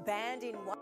banned in one.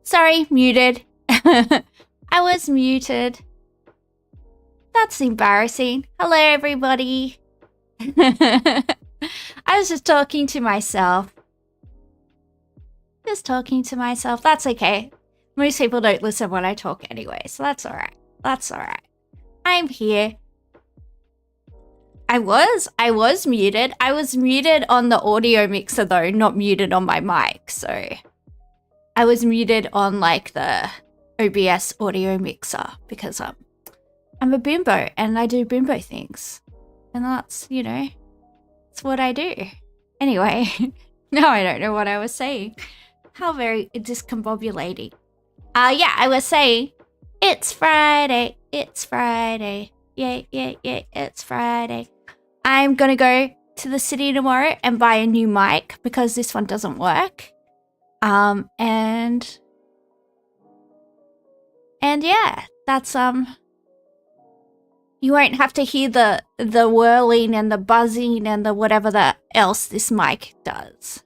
Sorry, muted. I was muted. That's embarrassing. Hello, everybody. I was just talking to myself. Just talking to myself. That's okay. Most people don't listen when I talk anyway, so that's alright. That's alright. I'm here. I was muted. I was muted on the audio mixer though, not muted on my mic, so... I was muted on like the OBS audio mixer because I'm a bimbo and I do bimbo things. And that's, you know, it's what I do. Anyway, now I don't know what I was saying. How very discombobulating. Yeah, I was saying, it's Friday, it's Friday. Yeah, it's Friday. I'm gonna go to the city tomorrow and buy a new mic because this one doesn't work. And yeah, that's, you won't have to hear the whirling and the buzzing and the whatever else this mic does.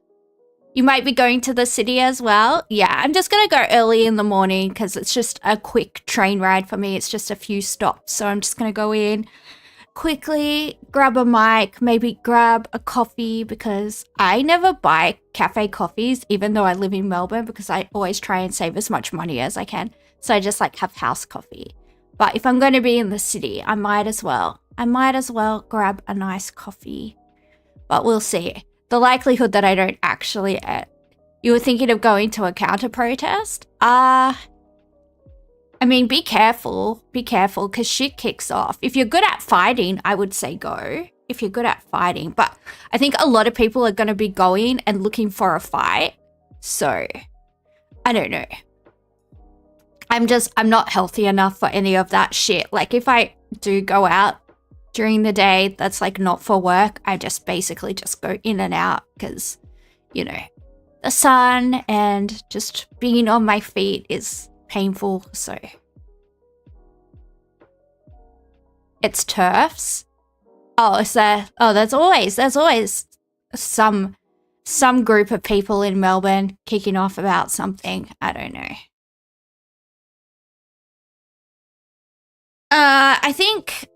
You might be going to the city as well. Yeah, I'm just gonna go early in the morning because it's just a quick train ride for me. It's just a few stops. So I'm just gonna go in, quickly grab a mic, maybe grab a coffee because I never buy cafe coffees even though I live in Melbourne because I always try and save as much money as I can. So I just like have house coffee. But if I'm going to be in the city, I might as well grab a nice coffee. But we'll see. The likelihood that I don't actually... you were thinking of going to a counter protest? I mean, be careful because shit kicks off. If you're good at fighting, I would say go. if you're good at fighting. But I think a lot of people are going to be going and looking for a fight. So I don't know. I'm not healthy enough for any of that shit. Like if I do go out during the day, that's like not for work. I just basically just go in and out because, you know, the sun and just being on my feet is painful. So it's turfs. Oh, is there? Oh, there's always some group of people in Melbourne kicking off about something. I don't know. I think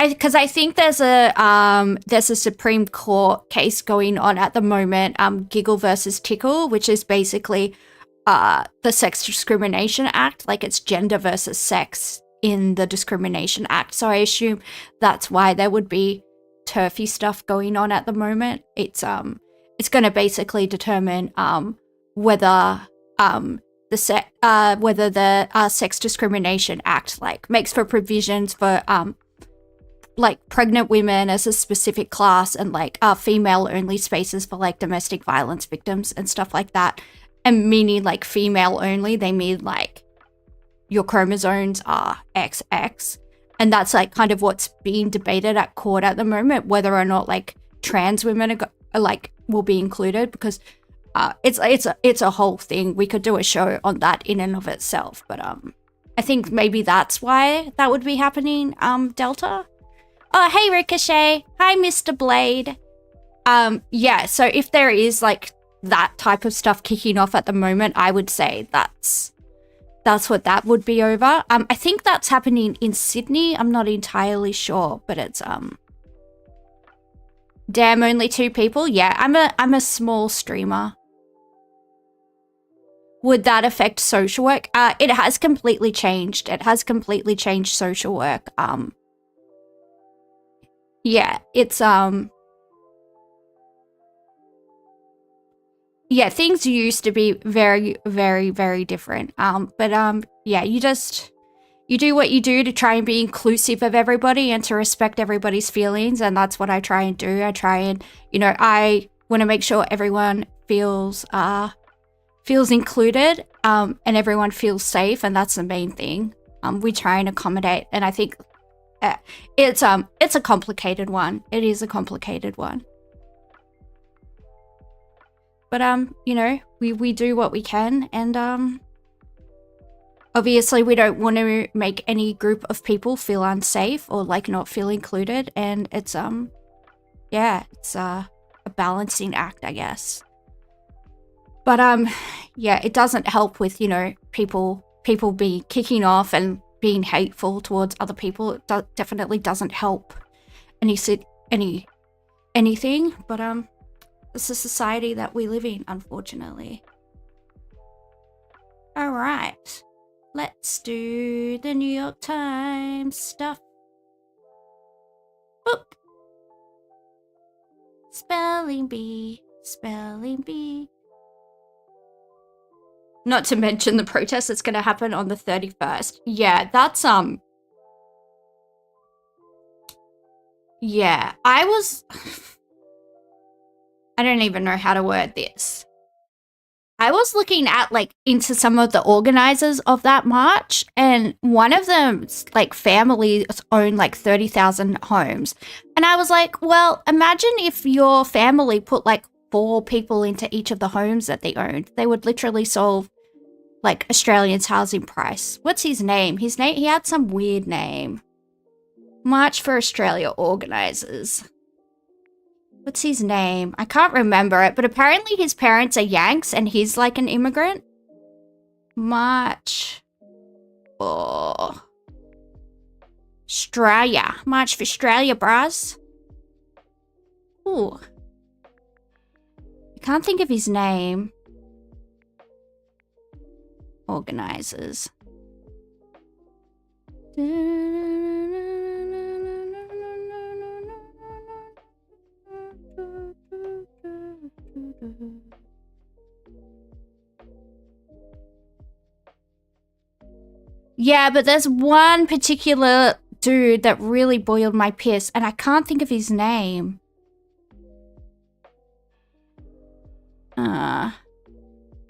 there's a Supreme Court case going on at the moment, Giggle versus Tickle, which is basically the Sex Discrimination Act, like it's gender versus sex in the Discrimination Act. So I assume that's why there would be turfy stuff going on at the moment. It's going to basically determine whether the Sex Discrimination Act like makes for provisions for like pregnant women as a specific class and like female only spaces for like domestic violence victims and stuff like that. And meaning like female only, they mean like your chromosomes are XX. And that's like kind of what's being debated at court at the moment, whether or not like trans women are like will be included, because it's a whole thing. We could do a show on that in and of itself, but I think maybe that's why that would be happening. Delta. Oh, hey Ricochet. Hi, Mr. Blade. Yeah. So if there is like that type of stuff kicking off at the moment, I would say that's what that would be over. I think that's happening in Sydney. I'm not entirely sure, but it's damn, only 2 people. Yeah, I'm a small streamer. Would that affect social work? It has completely changed. It has completely changed social work. Yeah, it's yeah, things used to be very, very, very different. But yeah, you do what you do to try and be inclusive of everybody and to respect everybody's feelings, and that's what I try and do. I try and, you know, I want to make sure everyone feels included, and everyone feels safe, and that's the main thing. We try and accommodate, and I think it's a complicated one. It is a complicated one. But you know, we do what we can, and obviously we don't want to make any group of people feel unsafe or like not feel included, and it's yeah, it's a balancing act, I guess. But yeah, it doesn't help with, you know, people be kicking off and being hateful towards other people. It definitely doesn't help anything. But it's a society that we live in, unfortunately. All right, let's do the New York Times stuff. Boop. Spelling bee, spelling bee. Not to mention the protest that's going to happen on the 31st. Yeah, that's, yeah, I don't even know how to word this. I was looking at, like, into some of the organizers of that march, and one of them's, like, families own, like, 30,000 homes. And I was like, well, imagine if your family put, like, 4 people into each of the homes that they owned. They would literally solve like Australia's housing price. What's his name? He had some weird name. March for Australia organizers. What's his name? I can't remember it, but apparently his parents are Yanks and he's like an immigrant. March for Australia. March for Australia, bros. Ooh. I can't think of his name. Organizers. Yeah, but there's one particular dude that really boiled my piss, and I can't think of his name.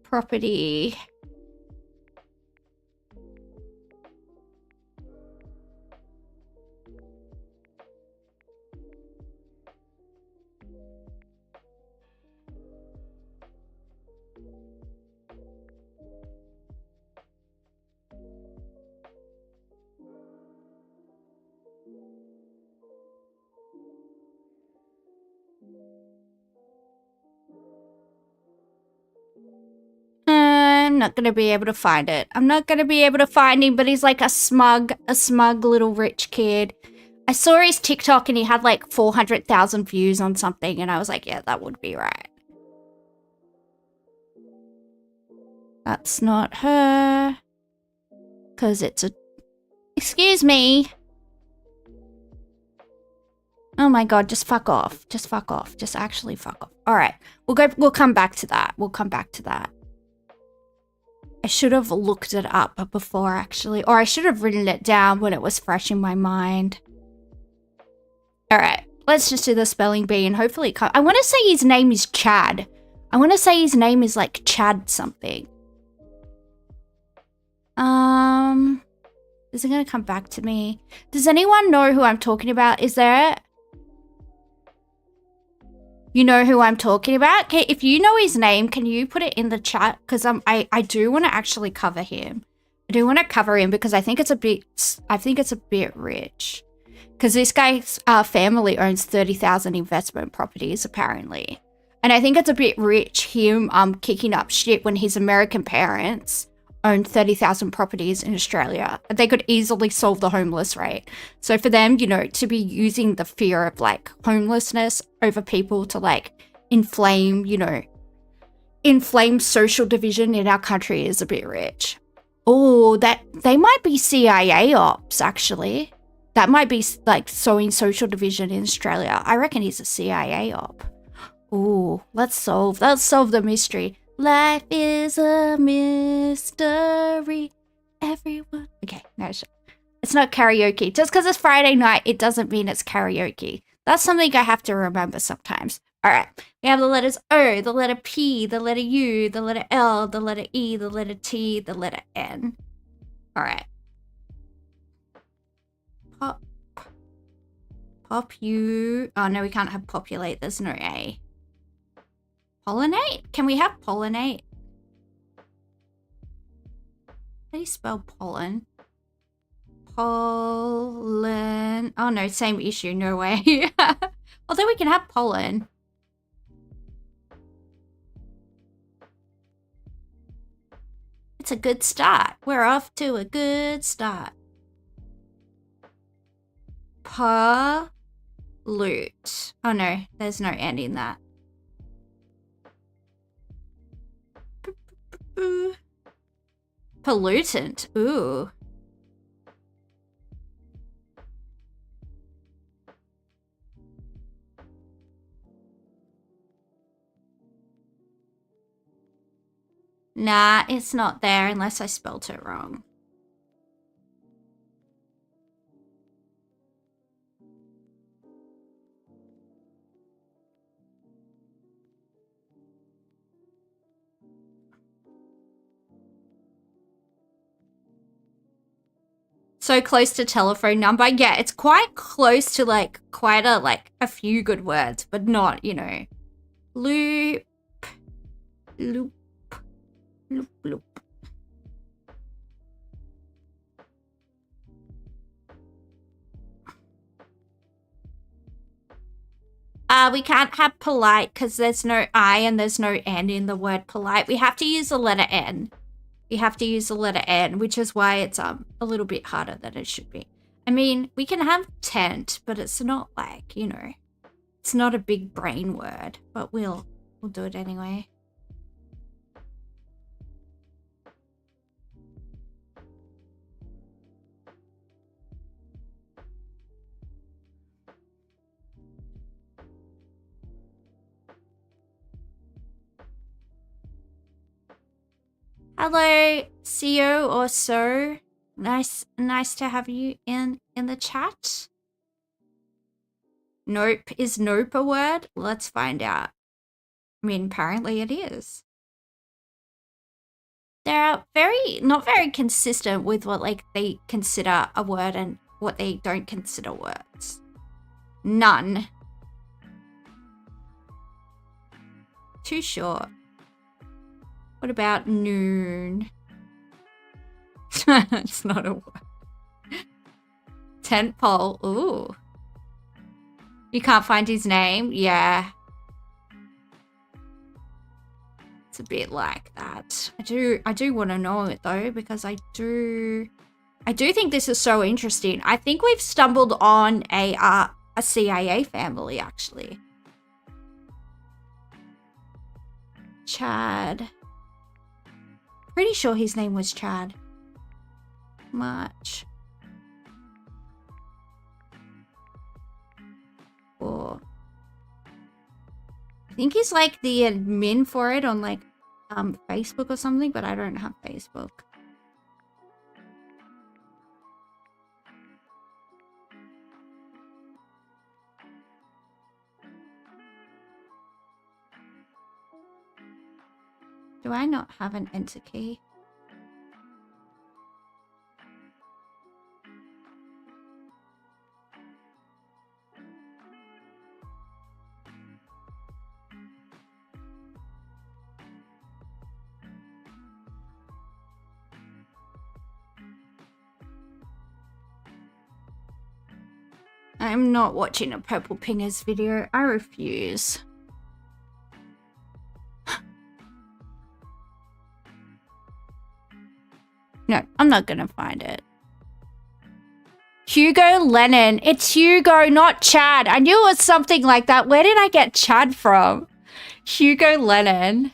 Property. I'm not gonna be able to find it. I'm not gonna be able to find him, but he's like a smug little rich kid. I saw his TikTok and he had like 400,000 views on something and I was like, yeah, that would be right. That's not her. Cause it's a... Excuse me. Oh my god, just fuck off. Just fuck off. Just actually fuck off. Alright, we'll come back to that. We'll come back to that. I should have looked it up before actually, or I should have written it down when it was fresh in my mind. Alright, let's just do the spelling bee and hopefully it comes. I want to say his name is Chad. I want to say his name is like Chad something. Is it going to come back to me? Does anyone know who I'm talking about? Is there... You know who I'm talking about? Okay, if you know his name, can you put it in the chat? Because I do want to actually cover him. I do want to cover him because I think it's a bit rich. Because this guy's family owns 30,000 investment properties apparently, and I think it's a bit rich him kicking up shit when his American parents own 30,000 properties in Australia. They could easily solve the homeless rate. So for them, you know, to be using the fear of like homelessness over people to like inflame, you know, inflame social division in our country is a bit rich. Oh, that they might be CIA ops actually. That might be like sowing social division in Australia. I reckon he's a CIA op. Oh, let's solve the mystery. Life is a mystery, everyone. Okay, no, it's not karaoke. Just because it's Friday night, it doesn't mean it's karaoke. That's something I have to remember sometimes. All right, we have the letters O, the letter P, the letter U, the letter L, the letter E, the letter T, the letter N. All right. Pop U. Oh, no, we can't have populate. There's no A. Pollinate? Can we have pollinate? How do you spell pollen? Pollen. Oh no, same issue. No way. Although we can have pollen. It's a good start. We're off to a good start. Pollute. Oh no, there's no end in that. Pollutant. Ooh. Nah, it's not there unless I spelled it wrong. So close to telephone number. Yeah, it's quite close to like quite a few good words, but not, you know. Loop. Loop. Loop. Loop. We can't have polite because there's no I and there's no N in the word polite. We have to use the letter N. We have to use the letter N, which is why it's a little bit harder than it should be. I mean, we can have tent, but it's not like, you know, it's not a big brain word, but we'll do it anyway. Hello, CEO or so. Nice to have you in the chat. Nope. Is nope a word? Let's find out. I mean, apparently it is. They're not very consistent with what like they consider a word and what they don't consider words. None. Too short. What about noon? It's not a word. Tent pole. Ooh. You can't find his name? Yeah. It's a bit like that. I do want to know it though, because I do think this is so interesting. I think we've stumbled on a CIA family actually. Chad. Pretty sure his name was Chad. March. Or I think he's like the admin for it on like Facebook or something, but I don't have Facebook. Do I not have an enter key? I'm not watching a Purple Pingers video. I refuse. No, I'm not gonna find it. Hugo Lennon. It's Hugo, not Chad. I knew it was something like that. Where did I get Chad from? Hugo Lennon.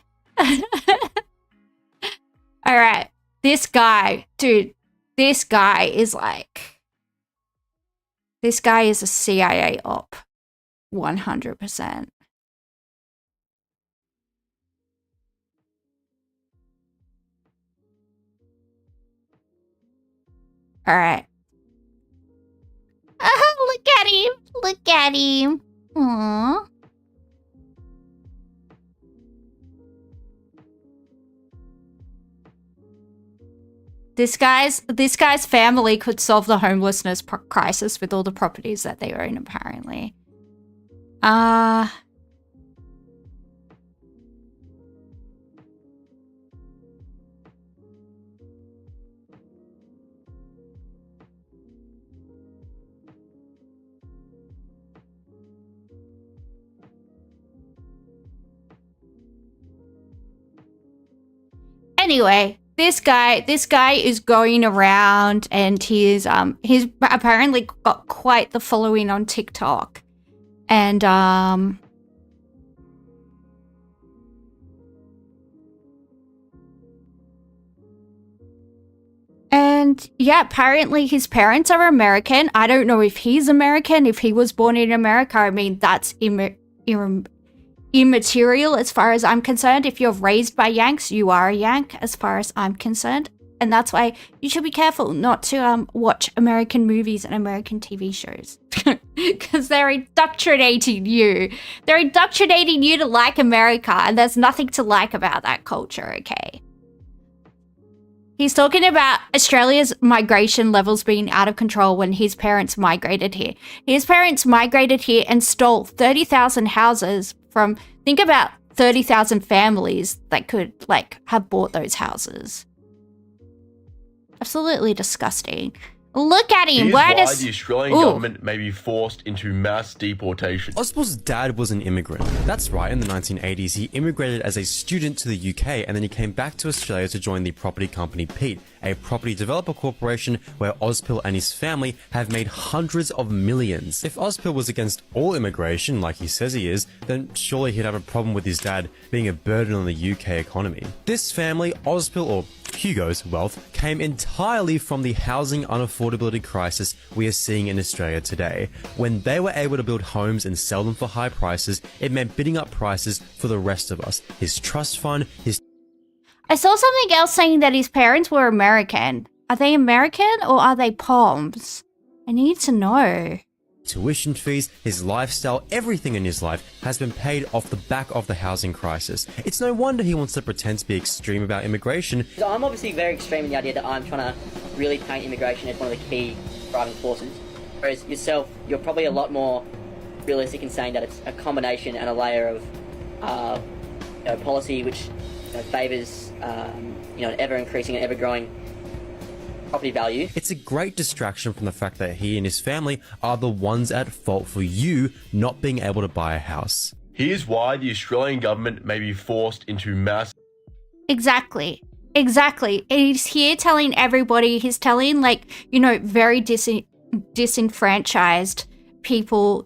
Alright. This guy. Dude, this guy is like... This guy is a CIA op. 100%. Alright. Look at him. Look at him. Aww. This guy's family could solve the homelessness crisis with all the properties that they own, apparently. Anyway, this guy is going around and he's apparently got quite the following on TikTok. And yeah, apparently his parents are American. I don't know if he's American, if he was born in America. I mean, that's immaterial as far as I'm concerned. If you're raised by Yanks, you are a Yank as far as I'm concerned. And that's why you should be careful not to watch American movies and American TV shows. Because they're indoctrinating you. They're indoctrinating you to like America, and there's nothing to like about that culture, okay? He's talking about Australia's migration levels being out of control when his parents migrated here. His parents migrated here and stole 30,000 houses from, think about 30,000 families that could, like, have bought those houses. Absolutely disgusting. Look at him. Here's why the Australian government may be forced into mass deportation. Oswald's dad was an immigrant. That's right, in the 1980s, he immigrated as a student to the UK, and then he came back to Australia to join the property company Pete, a property developer corporation where Ozpil and his family have made hundreds of millions. If Ozpil was against all immigration, like he says he is, then surely he'd have a problem with his dad being a burden on the UK economy. This family, Ozpil, or Hugo's wealth, came entirely from the housing unaffordability crisis we are seeing in Australia today. When they were able to build homes and sell them for high prices, it meant bidding up prices for the rest of us. His trust fund, his... I saw something else saying that his parents were American. Are they American or are they Poms? I need to know. tuition fees, his lifestyle, everything in his life has been paid off the back of the housing crisis. It's no wonder he wants to pretend to be extreme about immigration. So I'm obviously very extreme in the idea that I'm trying to really paint immigration as one of the key driving forces. Whereas yourself, you're probably a lot more realistic in saying that it's a combination and a layer of policy which favours an ever-increasing and ever-growing property value. It's a great distraction from the fact that he and his family are the ones at fault for you not being able to buy a house. Here's why the Australian government may be forced into mass... Exactly. He's here telling everybody, he's telling very disenfranchised people,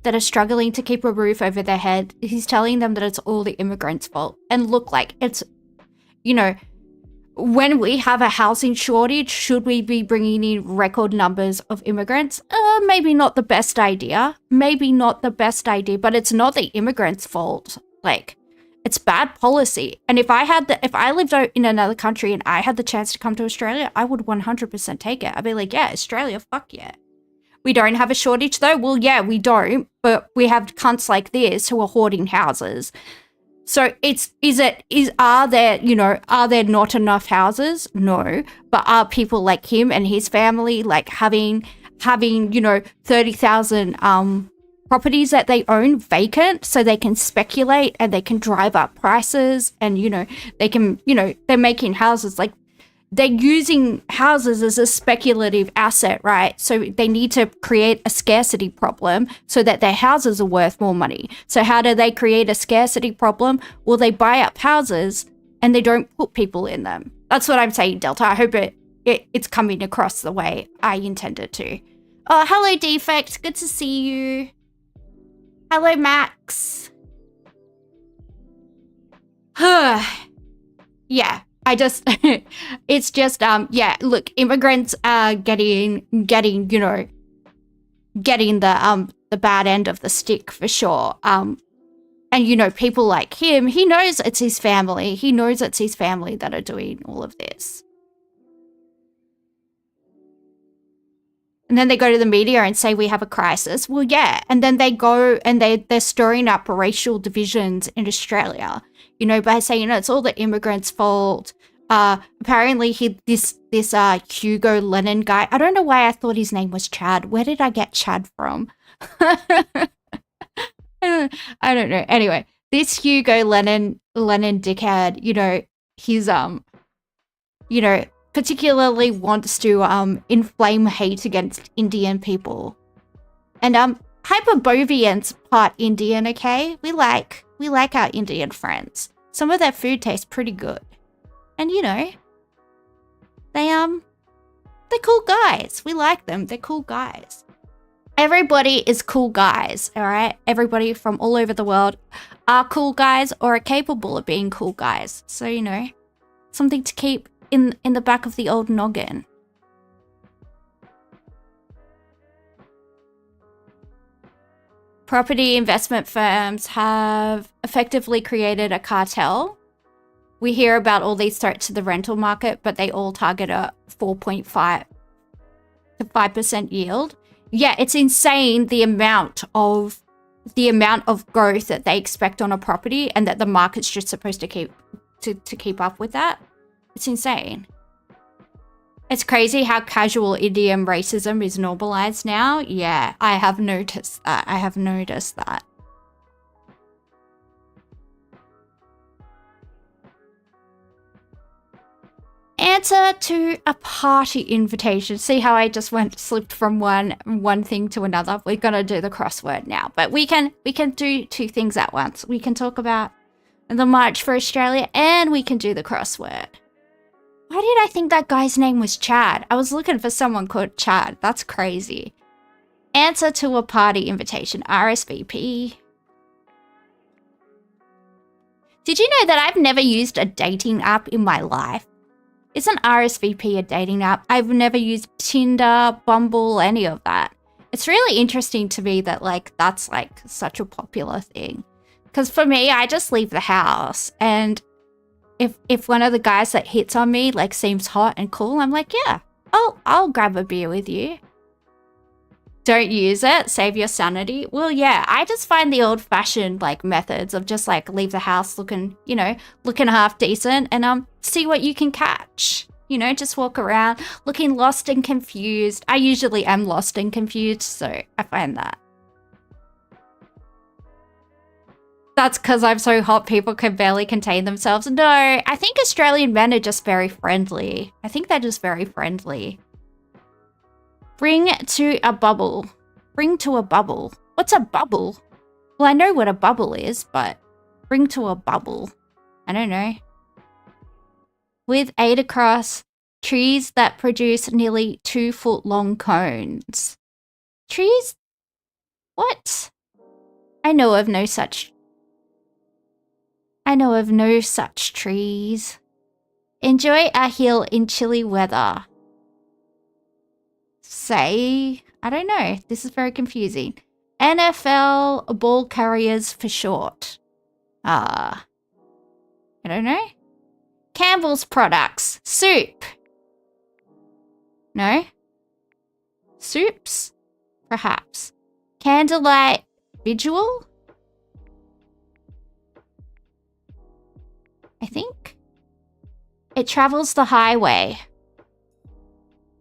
that are struggling to keep a roof over their head. He's telling them that it's all the immigrants' fault. And look, it's, when we have a housing shortage, should we be bringing in record numbers of immigrants? Maybe not the best idea. But it's not the immigrants' fault. It's bad policy. And if I lived out in another country and I had the chance to come to Australia, I would 100% take it. I'd be like, yeah, Australia, fuck yeah. We don't have a shortage though? Well, yeah, we don't, but we have cunts like this who are hoarding houses. So are there not enough houses? No. But are people like him and his family having 30,000 properties that they own vacant so they can speculate and they can drive up prices and they can they're making houses they're using houses as a speculative asset, right? So they need to create a scarcity problem so that their houses are worth more money. So how do they create a scarcity problem? Well, they buy up houses and they don't put people in them. That's what I'm saying, Delta. I hope it's coming across the way I intended to. Oh, hello, Defect. Good to see you. Hello, Max. Yeah. It's just, look, immigrants are getting the bad end of the stick for sure. And, people like him, he knows it's his family. He knows it's his family that are doing all of this. And then they go to the media and say, we have a crisis. Well, yeah. And then they go and they're stirring up racial divisions in Australia, by saying, it's all the immigrants' fault. Apparently this Hugo Lennon guy, I don't know why I thought his name was Chad. Where did I get Chad from? I don't know. Anyway, this Hugo Lennon dickhead, he's particularly wants to inflame hate against Indian people. And Hyperbovian's part Indian, okay? We like our Indian friends. Some of their food tastes pretty good. And they're cool guys. We like them. They're cool guys. Everybody is cool guys, all right? Everybody from all over the world are cool guys or are capable of being cool guys. So, something to keep in the back of the old noggin. Property investment firms have effectively created a cartel. We hear about all these threats to the rental market, but they all target a 4.5 to 5% yield. Yeah, it's insane the amount of growth that they expect on a property, and that the market's just supposed to keep up with that. It's insane. It's crazy how casual Indian racism is normalized now. Yeah, I have noticed that. Answer to a party invitation. See how I just slipped from one thing to another? We're gonna do the crossword now, but we can do two things at once. We can talk about the March for Australia and we can do the crossword. Why did I think that guy's name was Chad? I was looking for someone called Chad. That's crazy. Answer to a party invitation. RSVP. Did you know that I've never used a dating app in my life? Isn't RSVP a dating app? I've never used Tinder, Bumble, any of that. It's really interesting to me that that's such a popular thing. Because for me, I just leave the house, and if one of the guys that hits on me seems hot and cool, I'm like, yeah, I'll grab a beer with you. Don't use it. Save your sanity. Well, yeah, I just find the old-fashioned like methods of just like leave the house looking, you know, looking half decent and see what you can catch. You know, just walk around looking lost and confused. I usually am lost and confused, so I find that. That's because I'm so hot people can barely contain themselves. No, I think Australian men are just very friendly. I think they're just very friendly. Bring to a bubble. Bring to a bubble. What's a bubble? Well, I know what a bubble is, but bring to a bubble. I don't know. With 8 across, trees that produce nearly 2-foot long cones. Trees? What? I know of no such trees. Enjoy a hill in chilly weather. Say, I don't know. This is very confusing. NFL ball carriers for short. I don't know. Campbell's products. Soup. No? Soups? Perhaps. Candlelight vigil? I think. It travels the highway.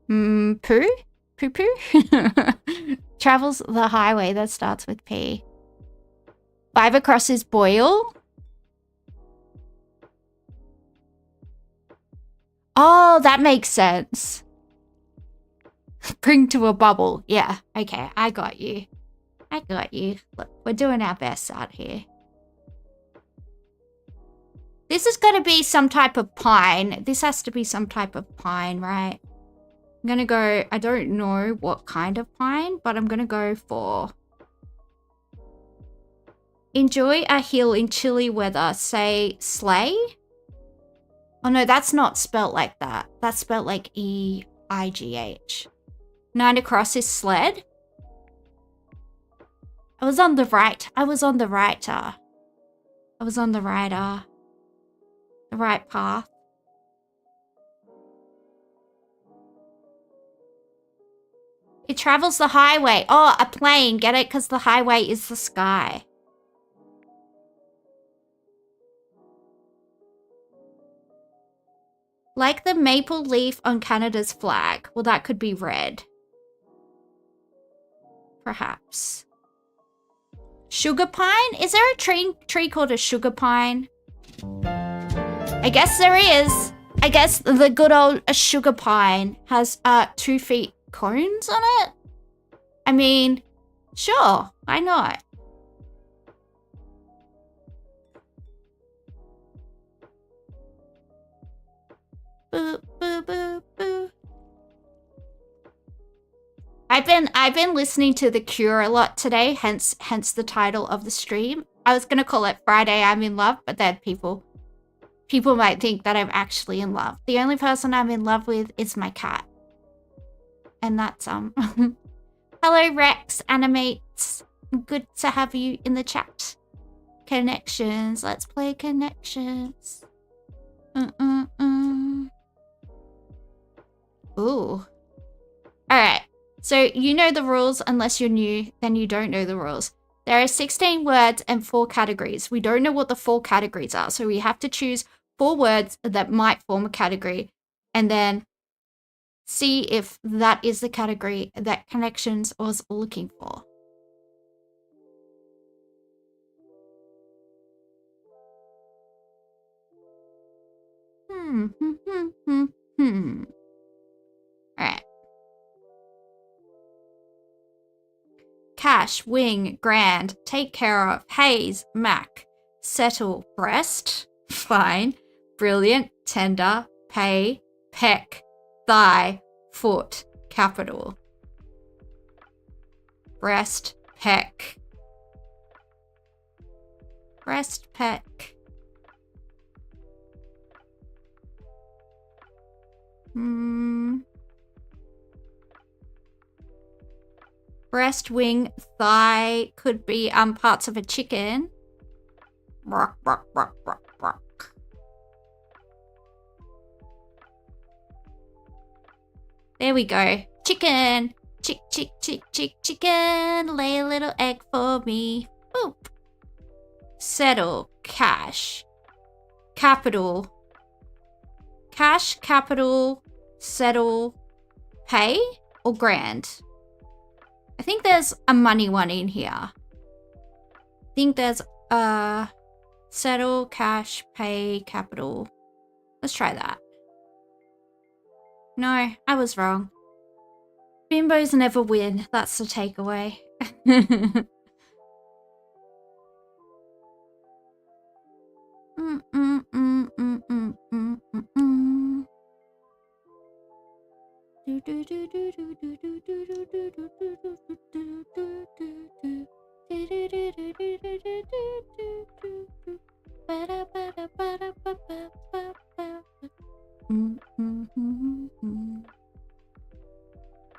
Poo? Poo-poo? Travels the highway. That starts with P. 5 across is boil. Oh, that makes sense. Bring to a bubble. Yeah, okay, I got you. I got you. Look, we're doing our best out here. This is going to be some type of pine. This has to be some type of pine, right? I'm going to go, I don't know what kind of pine, but I'm going to go for... Enjoy a hill in chilly weather. Say sleigh? Oh no, that's not spelt like that. That's spelt like E-I-G-H. 9 across is sled. I was on the right. I was on the right path. It travels the highway. Oh, a plane. Get it? Because the highway is the sky. Like the maple leaf on Canada's flag. Well, that could be red. Perhaps. Sugar pine? Is there a tree called a sugar pine? I guess there is. I guess the good old sugar pine has 2 feet cones on it. I mean, sure, why not? Boo, boo, boo, boo. I've been listening to The Cure a lot today, hence the title of the stream. I was gonna call it Friday I'm in Love, but then people might think that I'm actually in love. The only person I'm in love with is my cat. And that's Hello Rex Animates. Good to have you in the chat. Connections. Let's play Connections. Ooh. Alright. So you know the rules. Unless you're new, then you don't know the rules. There are 16 words and 4 categories. We don't know what the 4 categories are. So we have to choose 4 words that might form a category. And then see if that is the category that Connections was looking for. Alright. Cash, wing, grand, take care of, haze, mac, settle, breast, fine, brilliant, tender, pay, peck, thigh, foot, capital. Breast, peck. Breast, peck. Breast, wing, thigh could be parts of a chicken. Rock, rock, rock, rock, rock. There we go. Chicken. Chicken, lay a little egg for me. Boop. Settle, cash, capital, cash, capital, settle, pay, or grand? I think there's a money one in here. I think there's a settle, cash, pay, capital. Let's try that. No, I was wrong. Bimbos never win. That's the takeaway.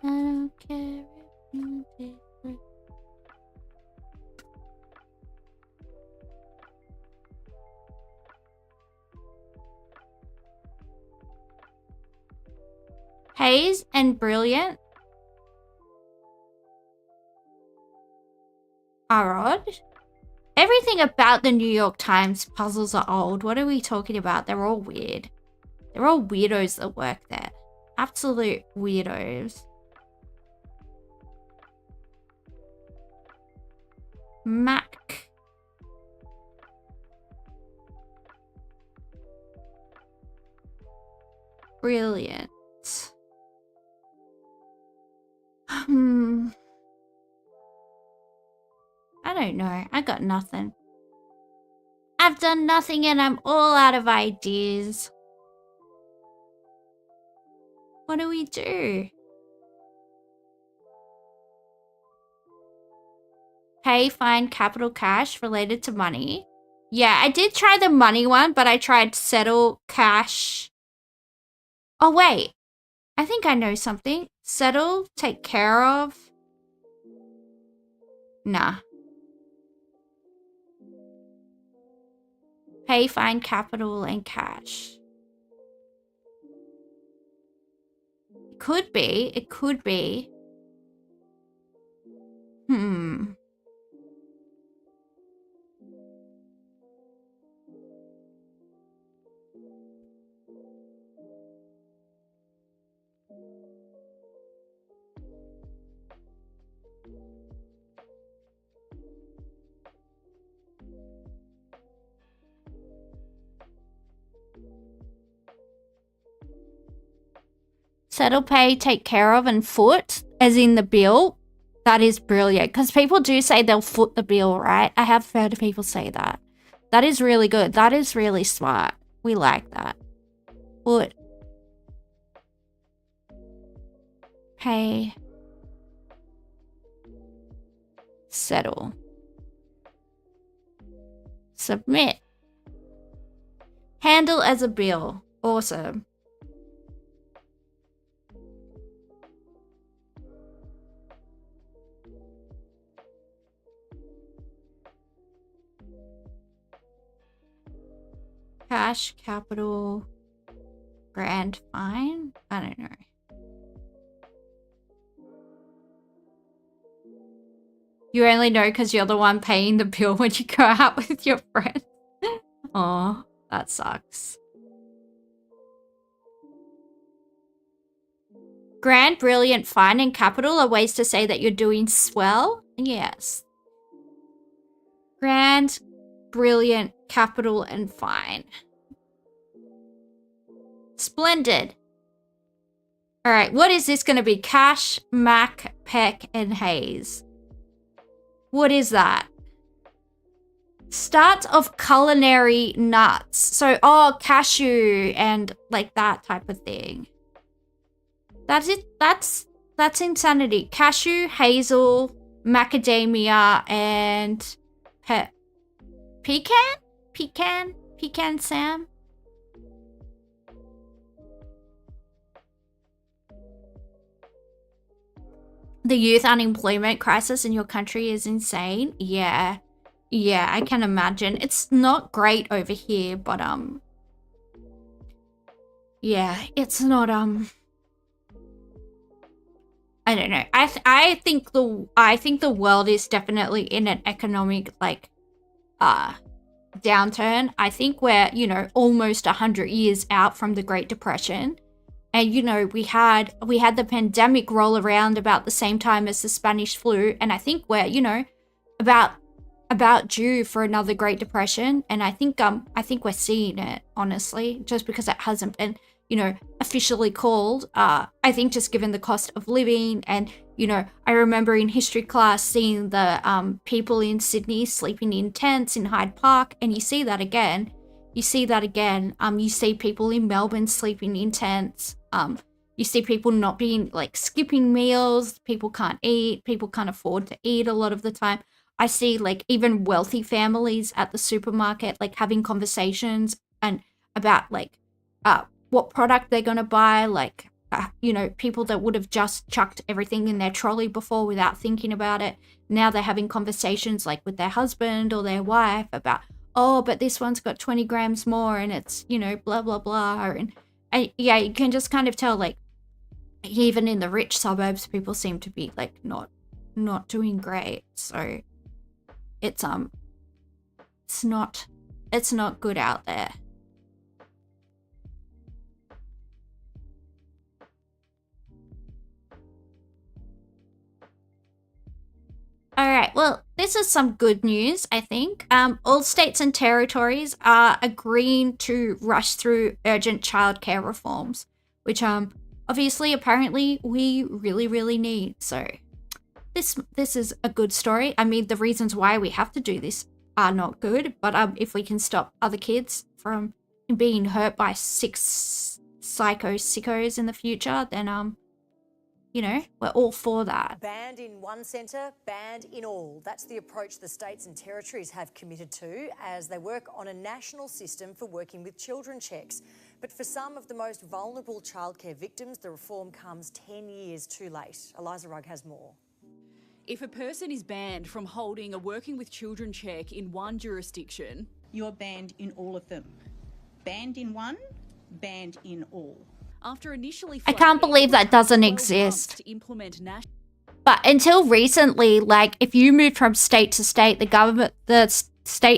I don't care if you different. Haze and brilliant are odd. Everything about the New York Times puzzles are old. What are we talking about? They're all weird. They're all weirdos that work there. Absolute weirdos. Mac. Brilliant. I don't know. I got nothing. I've done nothing and I'm all out of ideas. What do we do? Pay, fine, capital, cash related to money. Yeah, I did try the money one, but I tried settle, cash. Oh, wait. I think I know something. Settle, take care of. Nah. Pay, fine, capital, and cash. It could be. It could be. Settle, pay, take care of, and foot, as in the bill. That is brilliant. Because people do say they'll foot the bill, right? I have heard people say that. That is really good. That is really smart. We like that. Foot. Pay. Settle. Submit. Handle as a bill. Awesome. Cash, capital, grand, fine? I don't know. You only know because you're the one paying the bill when you go out with your friends. Oh, that sucks. Grand, brilliant, fine, and capital are ways to say that you're doing swell. Yes. Grand, brilliant, capital, and fine. Splendid. All right, what is this going to be? Cash, Mac, Peck, and Haze. What is that? Start of culinary nuts. So, oh, cashew and like that type of thing. That's it. That's insanity. Cashew, hazel, macadamia, and pecan Sam. The youth unemployment crisis in your country is insane. Yeah, I can imagine. It's not great over here, but yeah, it's not I don't know. I think the world is definitely in an economic like downturn. I think we're, you know, almost 100 years out from the Great Depression. And, you know, we had the pandemic roll around about the same time as the Spanish flu. And I think we're, you know, about due for another Great Depression. And I think we're seeing it, honestly, just because it hasn't been, you know, officially called. I think just given the cost of living and, you know, I remember in history class seeing the people in Sydney sleeping in tents in Hyde Park, and you see that again. You see people in Melbourne sleeping in tents. You see people not being like skipping meals. People can't eat. People can't afford to eat a lot of the time. I see like even wealthy families at the supermarket like having conversations and about like what product they're gonna buy. Like you know, people that would have just chucked everything in their trolley before without thinking about it. Now they're having conversations like with their husband or their wife about, oh, but this one's got 20 grams more and it's, you know, blah, blah, blah. And yeah, you can just kind of tell, like, even in the rich suburbs, people seem to be, like, not doing great. So it's not good out there. All right, well, this is some good news, I think. All states and territories are agreeing to rush through urgent childcare reforms, which obviously, apparently, we really, really need. So this is a good story. I mean, the reasons why we have to do this are not good, but if we can stop other kids from being hurt by sickos in the future, then you know, we're all for that. Banned in one centre, banned in all. That's the approach the states and territories have committed to as they work on a national system for working with children checks. But for some of the most vulnerable childcare victims, the reform comes 10 years too late. Eliza Rugg has more. If a person is banned from holding a working with children check in one jurisdiction, you're banned in all of them. Banned in one, banned in all. After initially I can't believe that doesn't exist. But until recently, like if you moved from state to state, the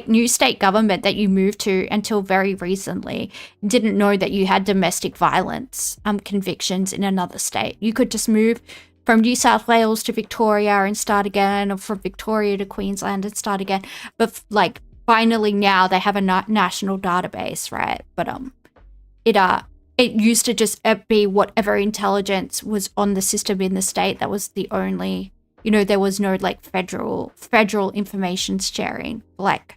new state government that you moved to until very recently didn't know that you had domestic violence convictions in another state. You could just move from New South Wales to Victoria and start again, or from Victoria to Queensland and start again. But like finally now they have a national database, right? But it used to just be whatever intelligence was on the system in the state. That was the only, you know, there was no like federal information sharing, like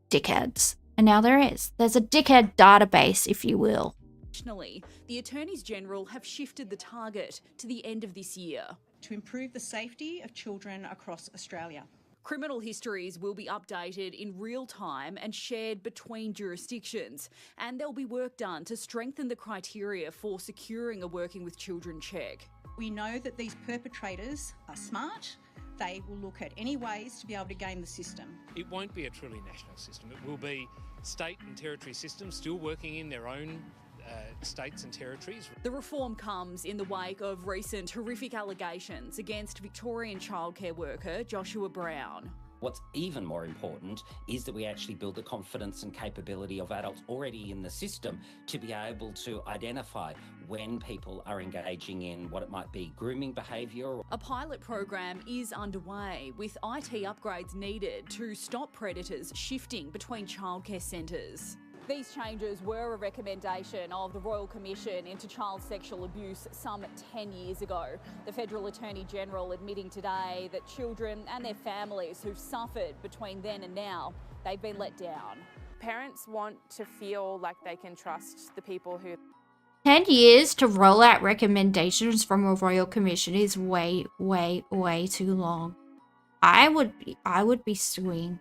dickheads. And now there is. There's a dickhead database, if you will. Nationally, the Attorneys General have shifted the target to the end of this year. To improve the safety of children across Australia. Criminal histories will be updated in real time and shared between jurisdictions, and there'll be work done to strengthen the criteria for securing a working with children check. We know that these perpetrators are smart. They will look at any ways to be able to game the system. It won't be a truly national system. It will be state and territory systems still working in their own states and territories. The reform comes in the wake of recent horrific allegations against Victorian childcare worker Joshua Brown. What's even more important is that we actually build the confidence and capability of adults already in the system to be able to identify when people are engaging in what it might be grooming behaviour. A pilot program is underway with IT upgrades needed to stop predators shifting between childcare centres. These changes were a recommendation of the Royal Commission into Child Sexual Abuse some 10 years ago. The Federal Attorney General admitting today that children and their families who've suffered between then and now, they've been let down. Parents want to feel like they can trust the people who... 10 years to roll out recommendations from a Royal Commission is way, way, way too long. I would be suing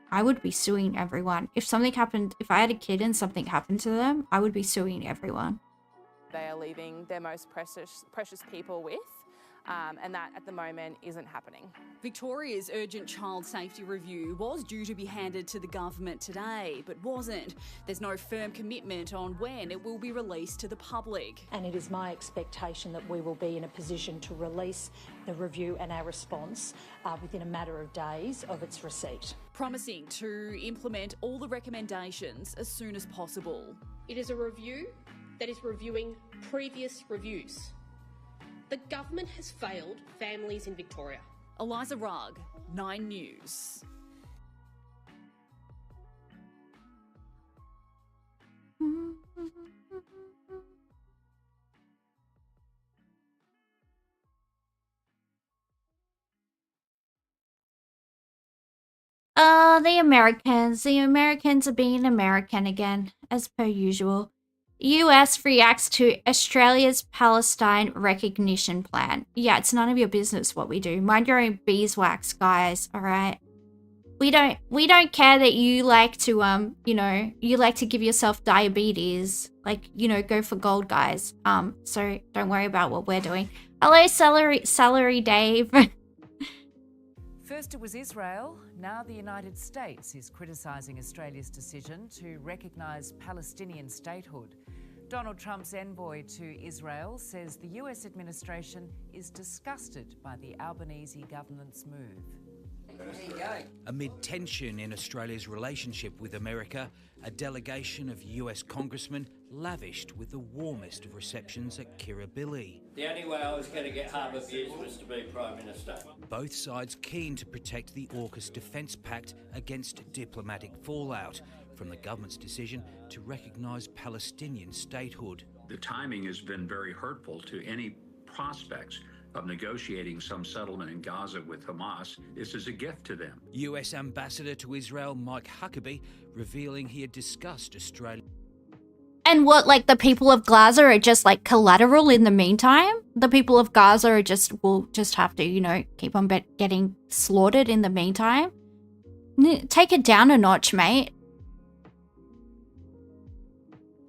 everyone. If something happened, if I had a kid and something happened to them, I would be suing everyone. They are leaving their most precious people with. and that at the moment isn't happening. Victoria's urgent child safety review was due to be handed to the government today, but wasn't. There's no firm commitment on when it will be released to the public. And it is my expectation that we will be in a position to release the review and our response within a matter of days of its receipt. Promising to implement all the recommendations as soon as possible. It is a review that is reviewing previous reviews. The government has failed families in Victoria. Eliza Rugg, 9 News. The Americans are being American again, as per usual. US reacts to Australia's Palestine recognition plan. Yeah, it's none of your business what we do. Mind your own beeswax, guys, all right? We don't care that you like to, you know, you like to give yourself diabetes. Like, you know, go for gold, guys. So don't worry about what we're doing. Hello, Celery Dave. First it was Israel, now the United States is criticising Australia's decision to recognise Palestinian statehood. Donald Trump's envoy to Israel says the US administration is disgusted by the Albanese government's move. Amid tension in Australia's relationship with America, a delegation of US congressmen lavished with the warmest of receptions at Kirribilli. The only way I was going to get harbour views was to be Prime Minister. Both sides keen to protect the AUKUS Defence Pact against diplomatic fallout from the government's decision to recognise Palestinian statehood. The timing has been very hurtful to any prospects of negotiating some settlement in Gaza with Hamas. This is a gift to them. US Ambassador to Israel Mike Huckabee revealing he had discussed Australia. And what, like, the people of Gaza are just, like, collateral in the meantime? The people of Gaza are will just have to, you know, keep on getting slaughtered in the meantime? Take it down a notch, mate.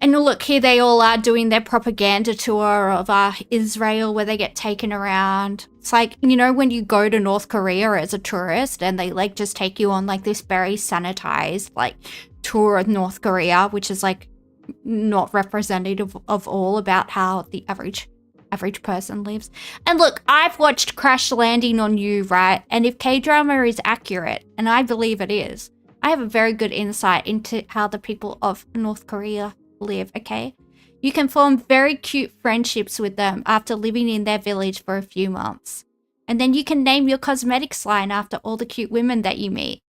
And look, here they all are doing their propaganda tour of Israel where they get taken around. It's like, you know, when you go to North Korea as a tourist and they, like, just take you on, like, this very sanitized, like, tour of North Korea, which is, like, not representative of all about how the average person lives. And look, I've watched Crash Landing on You, right? And if K-drama is accurate, and I believe it is, I have a very good insight into how the people of North Korea live, okay? You can form very cute friendships with them after living in their village for a few months. And then you can name your cosmetics line after all the cute women that you meet.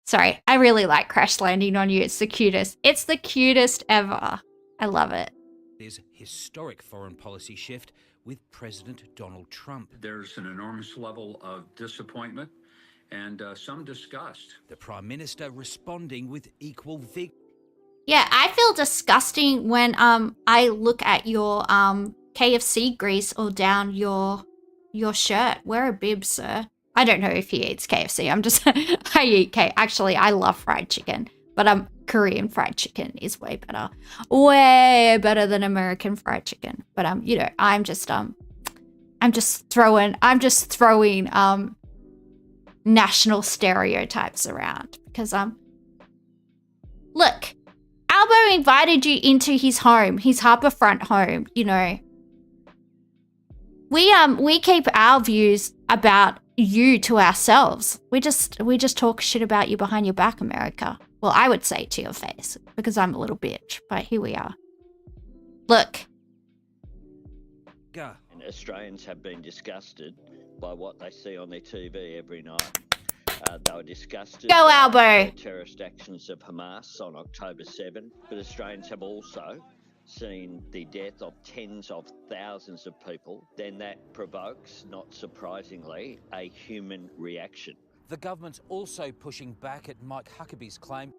Sorry, I really like Crash Landing on You. It's the cutest. It's the cutest ever. I love it. There's historic foreign policy shift with President Donald Trump. There's an enormous level of disappointment and some disgust. The Prime Minister responding with equal vigor. Yeah, I feel disgusting when I look at your KFC grease all down your shirt. Wear a bib, sir. I don't know if he eats KFC. I'm just I eat Actually, I love fried chicken, but Korean fried chicken is way better. Way better than American fried chicken. But you know, I'm just throwing national stereotypes around because look, Albo invited you into his home, his harbourfront home, you know. We keep our views about you to ourselves. We just talk shit about you behind your back, America. Well, I would say to your face because I'm a little bitch, but here we are. Look. And Australians have been disgusted by what they see on their TV every night. They were disgusted Go, Albo. by the terrorist actions of Hamas on October 7, but Australians have also seen the death of tens of thousands of people. Then that provokes, not surprisingly, a human reaction. The government's also pushing back at Mike Huckabee's claim.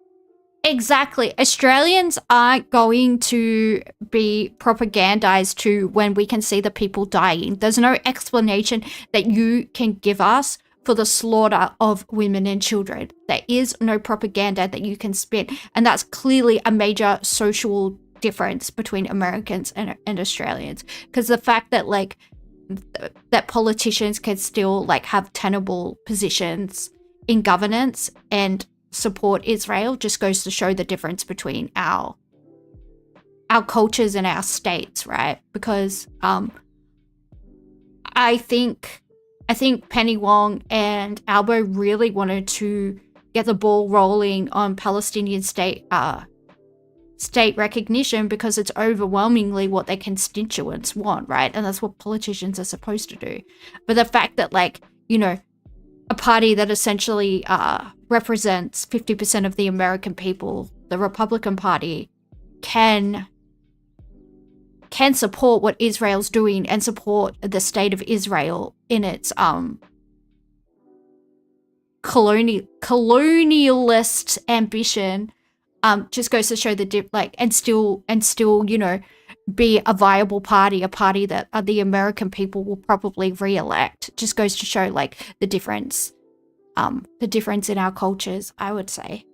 Exactly. Australians aren't going to be propagandized to when we can see the people dying. There's no explanation that you can give us for the slaughter of women and children. There is no propaganda that you can spin. And that's clearly a major social difference between Americans and Australians. Because the fact that, like, that politicians can still like have tenable positions in governance and support Israel just goes to show the difference between our cultures and our states, right? Because I think Penny Wong and Albo really wanted to get the ball rolling on Palestinian state recognition because it's overwhelmingly what their constituents want, right? And that's what politicians are supposed to do. But the fact that, like, you know, a party that essentially represents 50% of the American people, the Republican Party, can support what Israel's doing and support the state of Israel in its colonialist ambition, just goes to show and still, you know, be a viable party, a party that the American people will probably re-elect. Just goes to show like the difference in our cultures, I would say.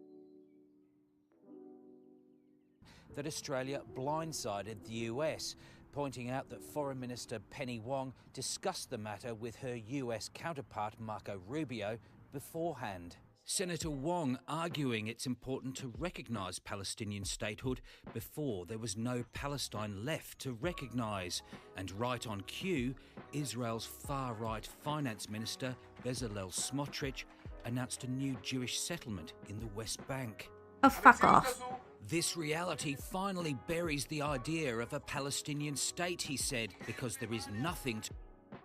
That Australia blindsided the US, pointing out that Foreign Minister Penny Wong discussed the matter with her US counterpart Marco Rubio beforehand. Senator Wong arguing it's important to recognise Palestinian statehood before there was no Palestine left to recognise. And right on cue, Israel's far-right finance minister Bezalel Smotrich announced a new Jewish settlement in the West Bank. Oh, fuck off. This reality finally buries the idea of a Palestinian state, he said, because there is nothing to...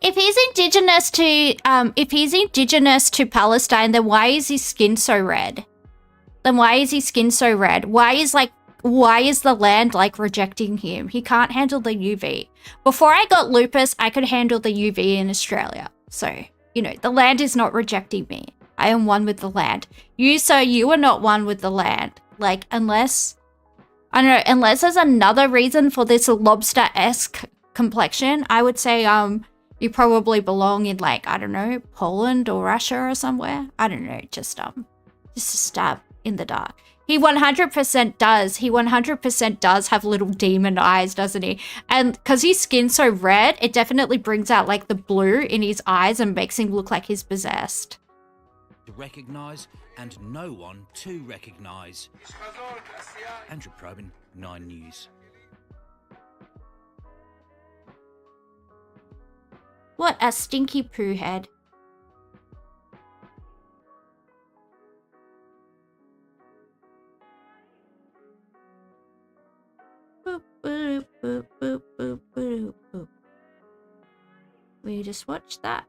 If he's indigenous to Palestine, then why is his skin so red? Why is the land like rejecting him? He can't handle the UV. Before I got lupus, I could handle the UV in Australia. So, you know, the land is not rejecting me. I am one with the land. You are not one with the land. Like, unless there's another reason for this lobster-esque complexion, I would say, you probably belong in, like, I don't know, Poland or Russia or somewhere. I don't know, just a stab in the dark. He 100% does. He 100% does have little demon eyes, doesn't he? And because his skin's so red, it definitely brings out, like, the blue in his eyes and makes him look like he's possessed. To recognise and no one to recognise. Andrew Probyn, 9 News. What a stinky poo head. Boop, boop, boop, boop, boop, boop, boop. We just watched that.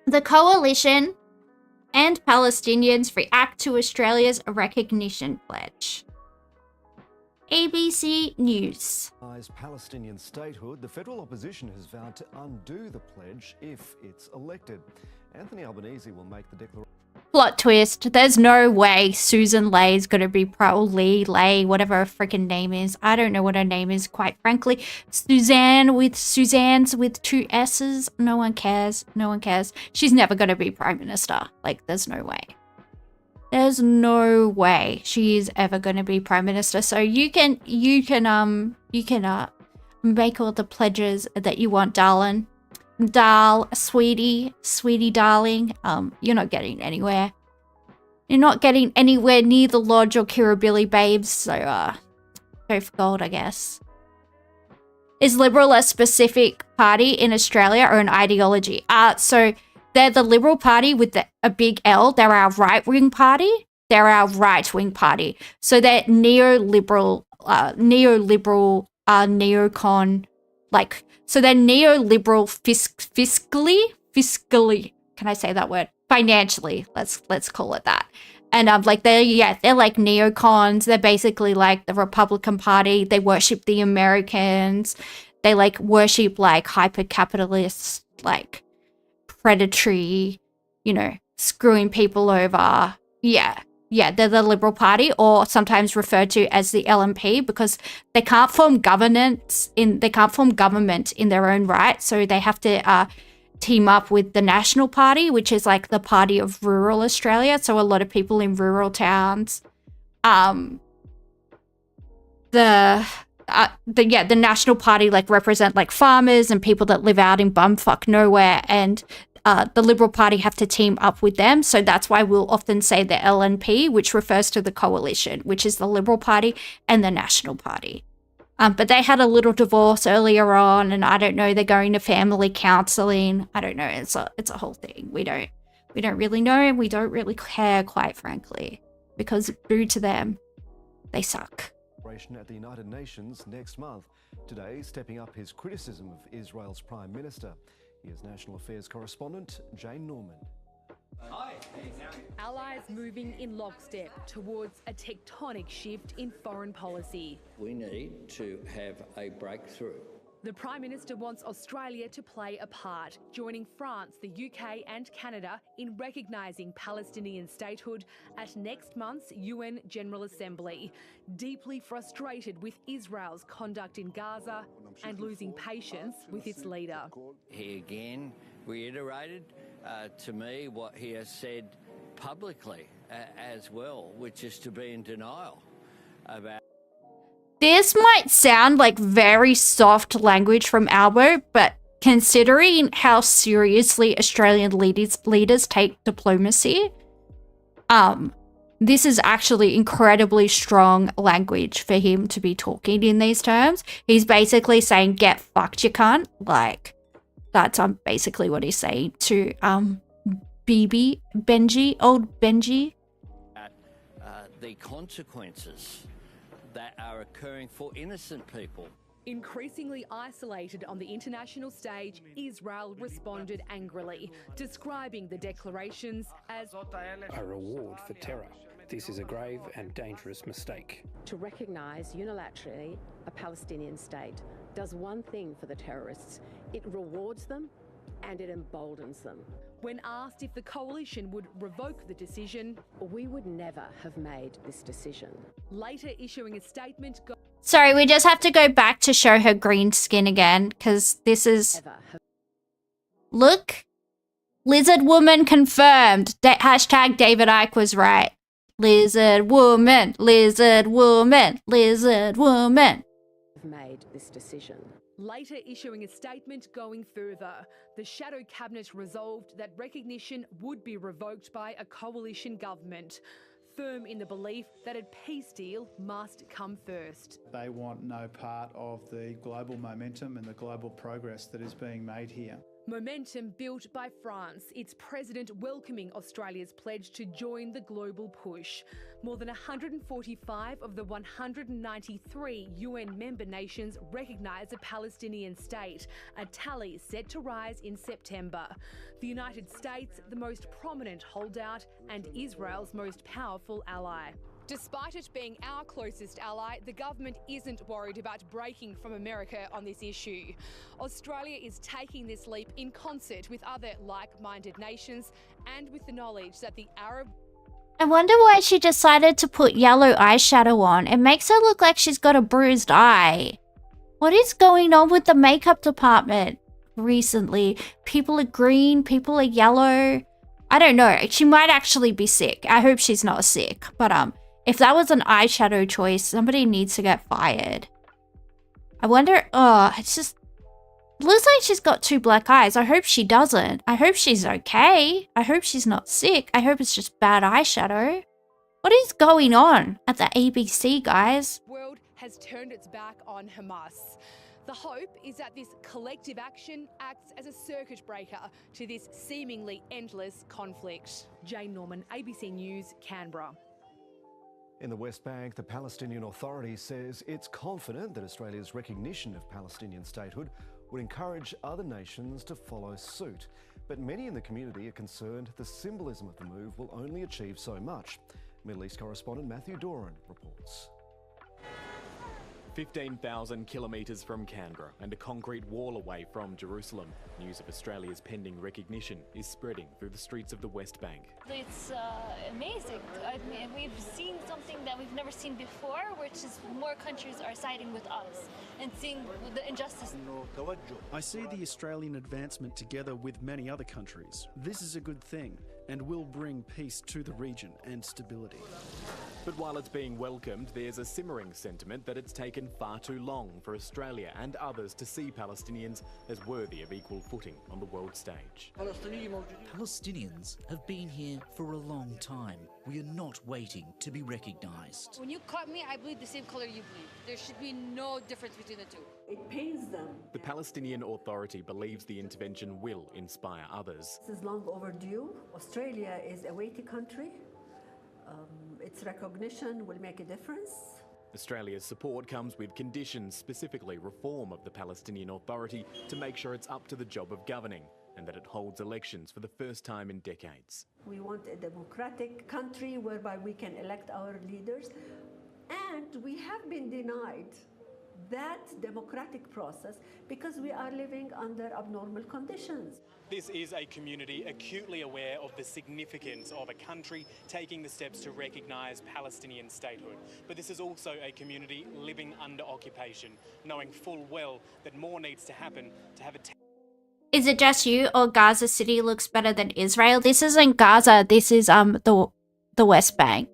The coalition and Palestinians react to Australia's recognition pledge. ABC News. As Palestinian statehood, the federal opposition has vowed to undo the pledge if it's elected. Anthony Albanese will make the declaration. Plot twist. There's no way Susan Lay is going to be Lay, whatever her freaking name is. I don't know what her name is, quite frankly. Suzanne's with 2 S's. No one cares. No one cares. She's never going to be Prime Minister. Like, there's no way. There's no way she is ever going to be Prime Minister. So you can make all the pledges that you want, darling. Sweetie darling, you're not getting anywhere. You're not getting anywhere near the Lodge or Kirribilli babes, so go for gold, I guess. Is Liberal a specific party in Australia or an ideology? So they're the Liberal Party with a big L. They're our right-wing party. They're our right-wing party. So they're neoliberal, neocon, like... So they're neoliberal fiscally, can I say that word? Financially, let's call it that. And like they're like neocons. They're basically like the Republican Party. They worship the Americans. They like worship like hyper-capitalist, like predatory, you know, screwing people over. Yeah, they're the Liberal Party, or sometimes referred to as the LNP, because they can't form government in their own right, so they have to team up with the National Party, which is like the party of rural Australia. So a lot of people in rural towns, the National Party like represent like farmers and people that live out in bumfuck nowhere, and the Liberal Party have to team up with them. So that's why we'll often say the LNP, which refers to the coalition, which is the Liberal Party and the National Party. But they had a little divorce earlier on, and I don't know, they're going to family counselling. I don't know, it's a whole thing. We don't really know, and we don't really care, quite frankly, because boo to them, they suck. At the United Nations next month. Today, stepping up his criticism of Israel's Prime Minister. Here's National Affairs correspondent Jane Norman. Allies moving in lockstep towards a tectonic shift in foreign policy. We need to have a breakthrough. The Prime Minister wants Australia to play a part, joining France, the UK and Canada in recognising Palestinian statehood at next month's UN General Assembly. Deeply frustrated with Israel's conduct in Gaza and losing patience with its leader. He again reiterated to me what he has said publicly as well, which is to be in denial about... This might sound like very soft language from Albo, but considering how seriously Australian leaders take diplomacy, this is actually incredibly strong language for him to be talking in these terms. He's basically saying, get fucked, you cunt. Like, that's basically what he's saying to old Benji. The consequences that are occurring for innocent people. Increasingly isolated on the international stage, Israel responded angrily, describing the declarations as a reward for terror. This is a grave and dangerous mistake. To recognise unilaterally a Palestinian state does one thing for the terrorists. It rewards them and it emboldens them. When asked if the coalition would revoke the decision, we would never have made this decision. Later issuing a statement... Sorry, we just have to go back to show her green skin again, because this is... Look. Lizard woman confirmed. Hashtag David Icke was right. Lizard woman, lizard woman, lizard woman. Made this decision. Later issuing a statement going further, the Shadow Cabinet resolved that recognition would be revoked by a coalition government, firm in the belief that a peace deal must come first. They want no part of the global momentum and the global progress that is being made here. Momentum built by France, its president welcoming Australia's pledge to join the global push. More than 145 of the 193 UN member nations recognise a Palestinian state, a tally set to rise in September. The United States, the most prominent holdout, and Israel's most powerful ally. Despite it being our closest ally, the government isn't worried about breaking from America on this issue. Australia is taking this leap in concert with other like-minded nations and with the knowledge that the Arab... I wonder why she decided to put yellow eyeshadow on. It makes her look like she's got a bruised eye. What is going on with the makeup department recently? People are green, people are yellow. I don't know. She might actually be sick. I hope she's not sick, but if that was an eyeshadow choice, somebody needs to get fired. I wonder, it's just, it looks like she's got two black eyes. I hope she doesn't. I hope she's okay. I hope she's not sick. I hope it's just bad eyeshadow. What is going on at the ABC, guys? The world has turned its back on Hamas. The hope is that this collective action acts as a circuit breaker to this seemingly endless conflict. Jane Norman, ABC News, Canberra. In the West Bank, the Palestinian Authority says it's confident that Australia's recognition of Palestinian statehood would encourage other nations to follow suit. But many in the community are concerned the symbolism of the move will only achieve so much. Middle East correspondent Matthew Doran reports. 15,000 kilometres from Canberra and a concrete wall away from Jerusalem, news of Australia's pending recognition is spreading through the streets of the West Bank. It's amazing. I mean, we've seen something that we've never seen before, which is more countries are siding with us and seeing the injustice. I see the Australian advancement together with many other countries. This is a good thing and will bring peace to the region and stability. But while it's being welcomed, there's a simmering sentiment that it's taken far too long for Australia and others to see Palestinians as worthy of equal footing on the world stage. Palestinians have been here for a long time. We are not waiting to be recognised. When you cut me, I bleed the same color you bleed. There should be no difference between the two. It pains them. The Palestinian Authority believes the intervention will inspire others. This is long overdue. Australia is a weighty country. Its recognition will make a difference. Australia's support comes with conditions, specifically reform of the Palestinian Authority to make sure it's up to the job of governing and that it holds elections for the first time in decades. We want a democratic country whereby we can elect our leaders, and we have been denied that democratic process because we are living under abnormal conditions. This is a community acutely aware of the significance of a country taking the steps to recognise Palestinian statehood. But this is also a community living under occupation, knowing full well that more needs to happen to have a... Is it just you or Gaza City looks better than Israel? This isn't Gaza, this is the West Bank.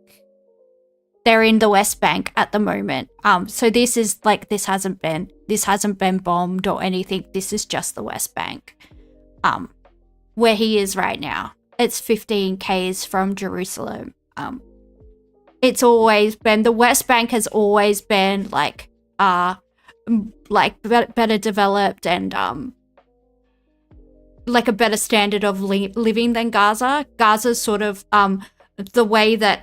They're in the West Bank at the moment. So this is like this hasn't been bombed or anything. This is just the West Bank. Where he is right now. It's 15 k's from Jerusalem. It's always been, the West Bank has always been like better developed and like a better standard of living than Gaza. Gaza's sort of the way that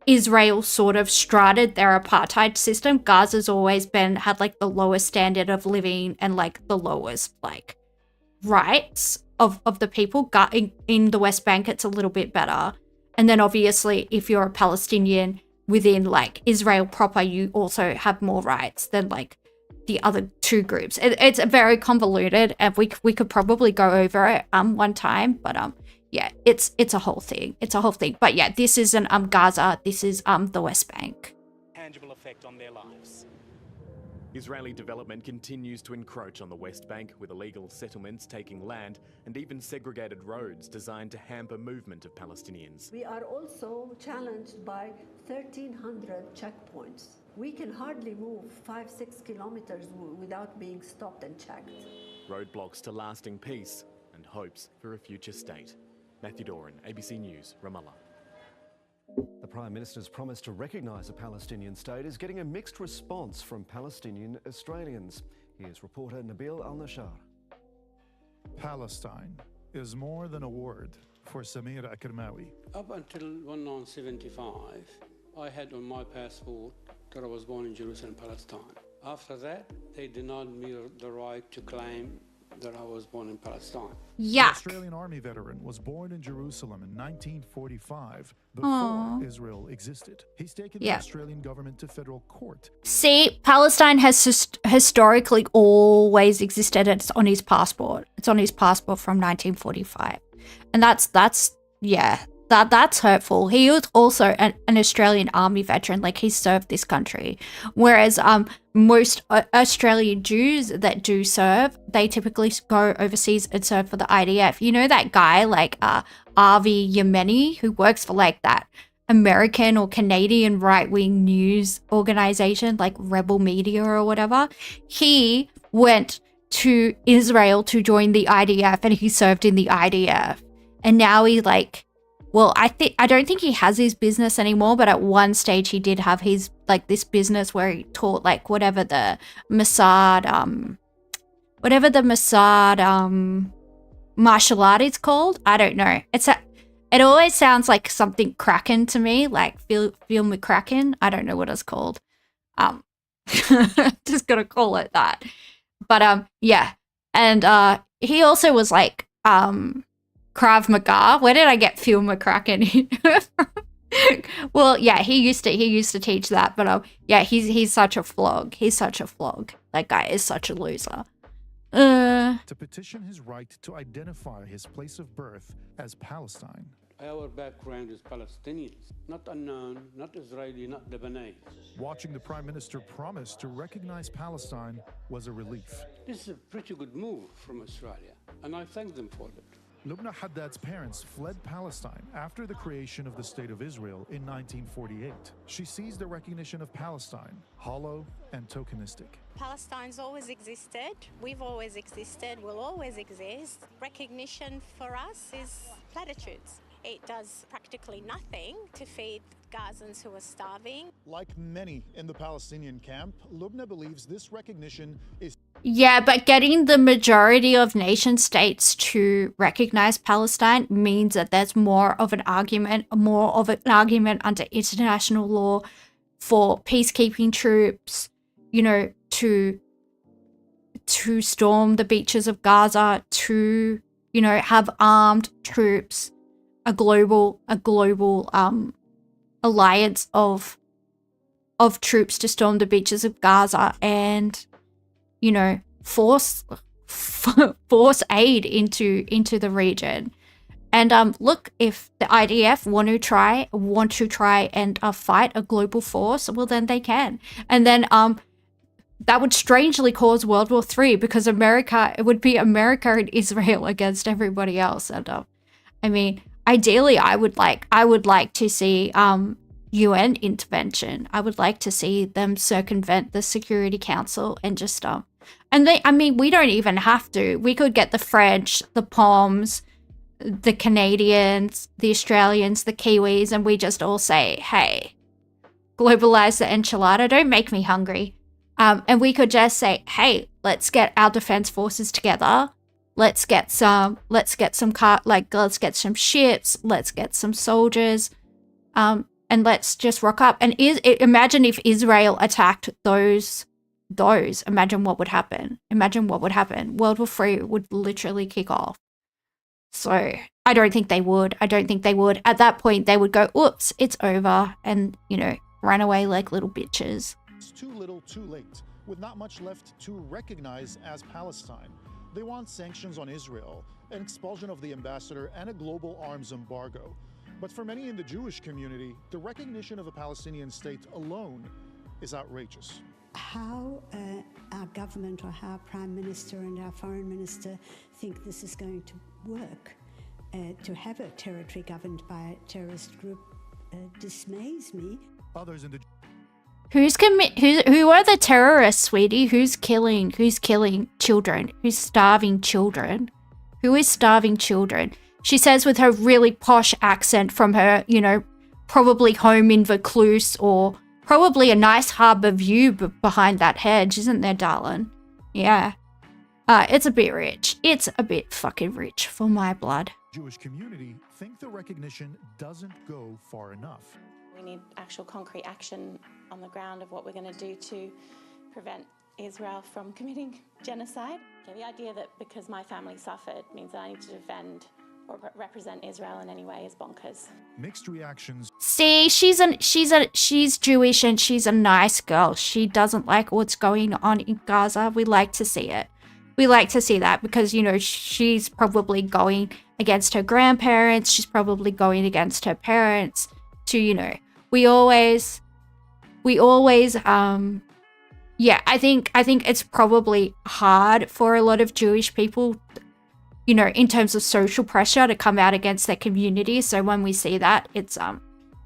Israel sort of started their apartheid system. Gaza's always had like the lowest standard of living and like the lowest like rights of the people. In the West Bank, it's a little bit better. And then obviously if you're a Palestinian within like Israel proper, you also have more rights than like the other two groups. It's very convoluted and we could probably go over it one time, but yeah, it's a whole thing. It's a whole thing. But yeah, this isn't Gaza, this is the West Bank. Tangible effect on their lives. Israeli development continues to encroach on the West Bank, with illegal settlements taking land and even segregated roads designed to hamper movement of Palestinians. We are also challenged by 1,300 checkpoints. We can hardly move 5-6 kilometers without being stopped and checked. Roadblocks to lasting peace and hopes for a future state. Matthew Doran, ABC News, Ramallah. The Prime Minister's promise to recognise a Palestinian state is getting a mixed response from Palestinian Australians. Here's reporter Nabil Al-Nashar. Palestine is more than a word for Samir Akramawi. Up until 1975, I had on my passport that I was born in Jerusalem, Palestine. After that, they denied me the right to claim that I was born in Palestine. Yeah. An Australian Army veteran was born in Jerusalem in 1945, before Israel existed. He's taken the Australian government to federal court. See, Palestine has historically always existed. It's on his passport. It's on his passport from 1945. And that's hurtful. He was also an Australian Army veteran, like he served this country. Whereas most Australian Jews that do serve, they typically go overseas and serve for the IDF. You know that guy like Avi Yemeni who works for like that American or Canadian right-wing news organization like Rebel Media or whatever? He went to Israel to join the IDF and he served in the IDF. And now he like... Well, I don't think he has his business anymore, but at one stage he did have his like this business where he taught like whatever the Mossad martial art is called. I don't know. It always sounds like something Kraken to me, like Phil McCracken. I don't know what it's called. Just gotta call it that. But yeah, and he also was like Krav Maga. Where did I get Phil McCracken from? Well, yeah, he used to teach that, but yeah, he's such a flog. He's such a flog. That guy is such a loser. To petition his right to identify his place of birth as Palestine. Our background is Palestinians, not unknown, not Israeli, not Lebanese. Watching the Prime Minister promise to recognize Palestine was a relief. This is a pretty good move from Australia, and I thank them for it. Lubna Haddad's parents fled Palestine after the creation of the State of Israel in 1948. She sees the recognition of Palestine hollow and tokenistic. Palestine's always existed. We've always existed. We'll always exist. Recognition for us is platitudes. It does practically nothing to feed Gazans who are starving. Like many in the Palestinian camp, Lubna believes this recognition is... Yeah, but getting the majority of nation states to recognize Palestine means that there's more of an argument under international law for peacekeeping troops, you know, to storm the beaches of Gaza, to, you know, have armed troops, a global alliance of troops to storm the beaches of Gaza and, you know, force aid into the region. And look, if the IDF want to try and fight a global force, well then they can. And then that would strangely cause World War III because it would be America and Israel against everybody else. And I mean, ideally, I would like to see UN intervention. I would like to see them circumvent the Security Council and just I mean, we don't even have to. We could get the French, the Poms, the Canadians, the Australians, the Kiwis, and we just all say, hey, globalize the enchilada, don't make me hungry. And we could just say, hey, let's get our defense forces together. Let's get some ships, let's get some soldiers, and let's just rock up. And imagine if Israel attacked those. Imagine what would happen. World War III would literally kick off. So I don't think they would. At that point, they would go, oops, it's over, and, you know, run away like little bitches. It's too little, too late, with not much left to recognize as Palestine. They want sanctions on Israel, an expulsion of the ambassador, and a global arms embargo. But for many in the Jewish community, the recognition of a Palestinian state alone is outrageous. How our government or how our Prime Minister and our Foreign Minister think this is going to work, to have a territory governed by a terrorist group dismays me. Others in the Who are the terrorists, sweetie? Who's killing children? Who's starving children? Who is starving children? She says with her really posh accent from her, you know, probably home in Vaucluse, or probably a nice harbour view behind that hedge, isn't there, darling? Yeah. It's a bit rich. It's a bit fucking rich for my blood. Jewish community think the recognition doesn't go far enough. We need actual concrete action on the ground of what we're going to do to prevent Israel from committing genocide. The idea that because my family suffered means that I need to defend or represent Israel in any way is bonkers. Mixed reactions. See, she's Jewish and she's a nice girl. She doesn't like what's going on in Gaza. We like to see it. We like to see that because, you know, she's probably going against her grandparents. She's probably going against her parents to, you know, we always, yeah, I think it's probably hard for a lot of Jewish people, you know, in terms of social pressure to come out against their community. So when we see that, it's,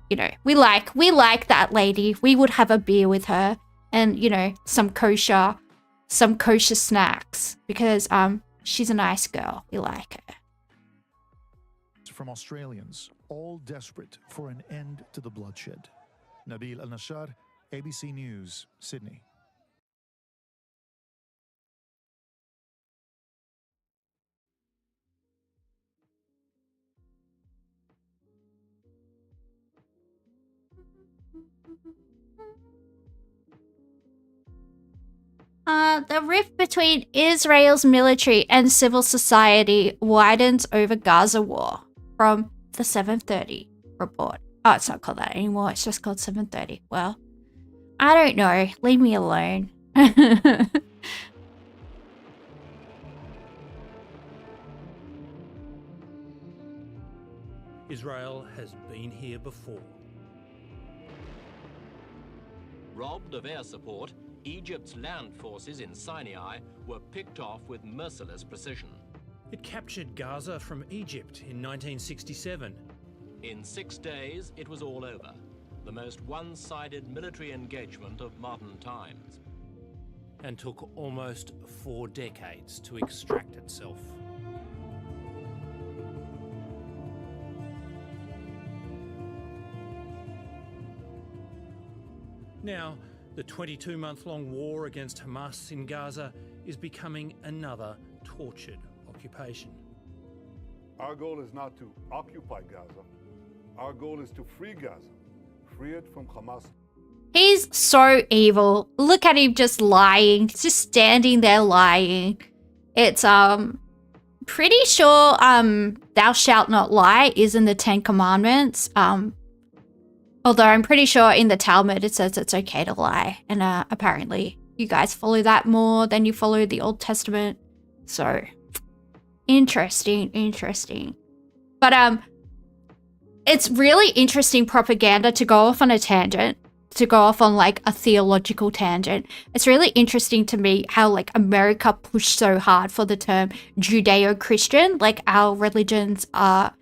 you know, we like that lady. We would have a beer with her and, you know, some kosher snacks because, she's a nice girl. We like her. From Australians, all desperate for an end to the bloodshed. Nabil Al-Nashar, ABC News, Sydney. The rift between Israel's military and civil society widens over Gaza war, from the 7:30 report. Oh, it's not called that anymore. It's just called 7:30. Well, I don't know. Leave me alone. Israel has been here before. Robbed of air support, Egypt's land forces in Sinai were picked off with merciless precision. It captured Gaza from Egypt in 1967. In 6 days, it was all over. The most one-sided military engagement of modern times. And took almost 4 decades to extract itself. Now, the 22-month-long war against Hamas in Gaza is becoming another tortured occupation. Our goal is not to occupy Gaza. Our goal is to free Gaza, free it from Hamas. He's so evil. Look at him just lying. He's just standing there lying. It's pretty sure thou shalt not lie is in the 10 Commandments. Although I'm pretty sure in the Talmud it says it's okay to lie. And apparently you guys follow that more than you follow the Old Testament. So interesting. But it's really interesting propaganda to go off on a tangent, to go off on like a theological tangent. It's really interesting to me how like America pushed so hard for the term Judeo-Christian, like our religions are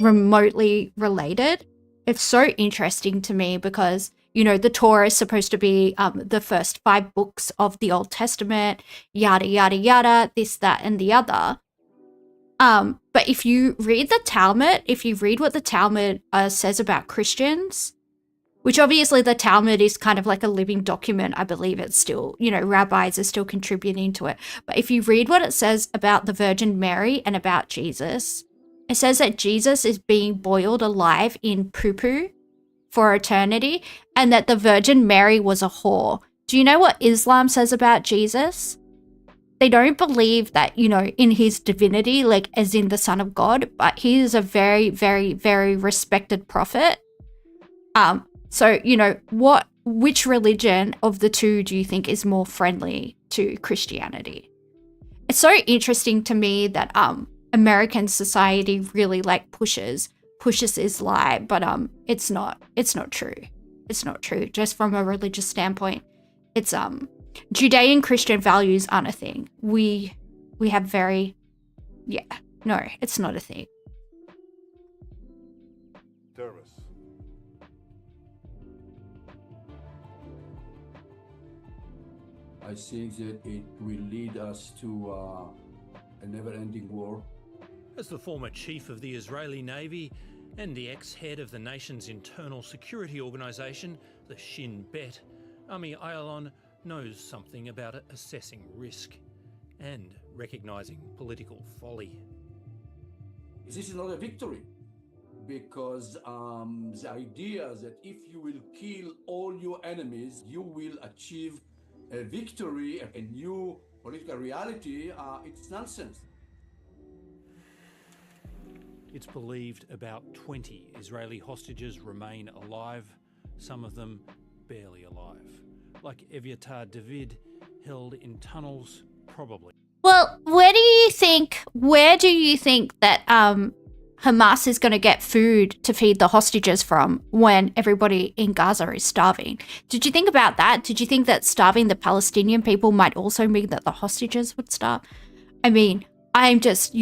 remotely related. It's so interesting to me because, you know, the Torah is supposed to be the first 5 books of the Old Testament, yada, yada, yada, this, that, and the other. But if you read the Talmud, if you read what the Talmud says about Christians, which obviously the Talmud is kind of like a living document, I believe it's still, you know, rabbis are still contributing to it. But if you read what it says about the Virgin Mary and about Jesus, it says that Jesus is being boiled alive in poo-poo for eternity and that the Virgin Mary was a whore. Do you know what Islam says about Jesus? They don't believe that, you know, in his divinity, like as in the Son of God, but he is a very, very, very respected prophet. So, you know, which religion of the two do you think is more friendly to Christianity? It's so interesting to me that American society really like pushes this lie, but it's not true. It's not true. Just from a religious standpoint, it's Judean Christian values aren't a thing. We have very, no, it's not a thing. Terrorists. I think that it will lead us to a never-ending war. As the former chief of the Israeli Navy and the ex-head of the nation's internal security organisation, the Shin Bet, Ami Ayalon knows something about assessing risk and recognising political folly. This is not a victory, because the idea that if you will kill all your enemies, you will achieve a victory, a new political reality, it's nonsense. It's believed about 20 Israeli hostages remain alive, some of them barely alive. Like Evyatar David, held in tunnels, probably. Well, where do you think that Hamas is going to get food to feed the hostages from when everybody in Gaza is starving? Did you think about that? Did you think that starving the Palestinian people might also mean that the hostages would starve? I mean, I'm just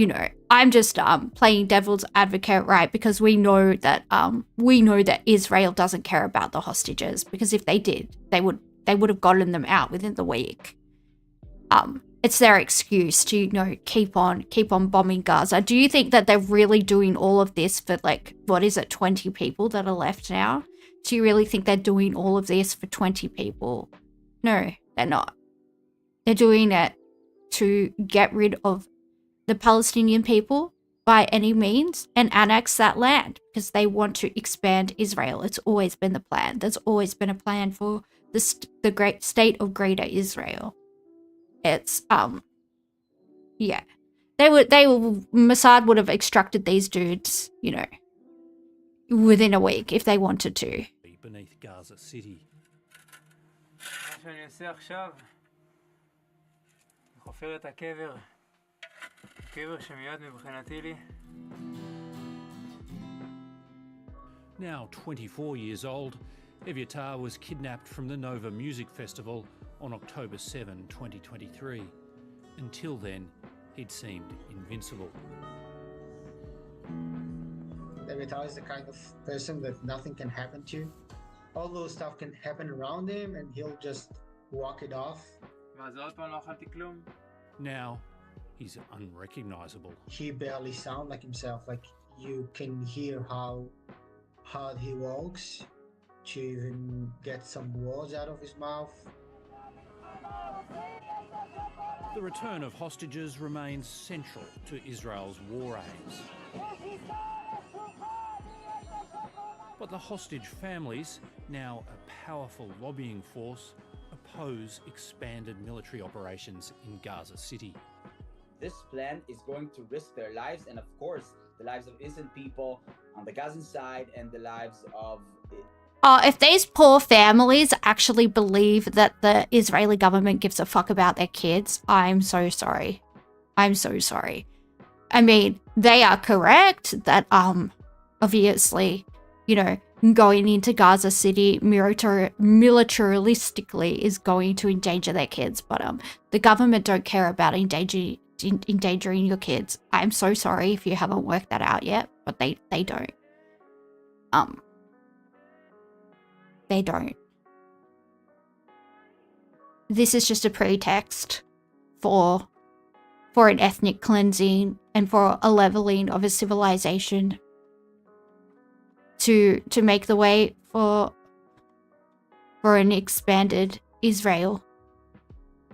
playing devil's advocate, right? Because we know that Israel doesn't care about the hostages, because if they did, they would have gotten them out within the week. It's their excuse to, you know, keep on bombing Gaza. Do you think that they're really doing all of this for, like, 20 people that are left now? Do you really think they're doing all of this for 20 people? No, they're not. They're doing it to get rid of the Palestinian people by any means and annex that land because they want to expand Israel. It's always been the plan. There's always been a plan for the great state of Greater Israel. It's Mossad would have extracted these dudes, you know, within a week if they wanted to. Beneath Gaza City. מה שאני עושה עכשיו, חופר את הקבר. קבר שמיועד מבחינתי לי. Now 24 years old, Evyatar was kidnapped from the Nova Music Festival on October 7, 2023. Until then, he'd seemed invincible. Evyatar is the kind of person that nothing can happen to. All those stuff can happen around him and he'll just walk it off. ואז עוד פעם לא אכלתי כלום. Now, he's unrecognisable. He barely sounds like himself. Like, you can hear how hard he walks to even get some words out of his mouth. The return of hostages remains central to Israel's war aims. But the hostage families, now a powerful lobbying force, oppose expanded military operations in Gaza City. This plan is going to risk their lives and, of course, the lives of innocent people on the Gazan side and the lives of... If these poor families actually believe that the Israeli government gives a fuck about their kids, I'm so sorry. I'm so sorry. I mean, they are correct that, obviously, you know, going into Gaza City militaristically is going to endanger their kids, but the government don't care about endangering your kids. I'm so sorry if you haven't worked that out yet, but they don't. They don't. This is just a pretext for an ethnic cleansing and for a leveling of a civilization to make the way for an expanded Israel.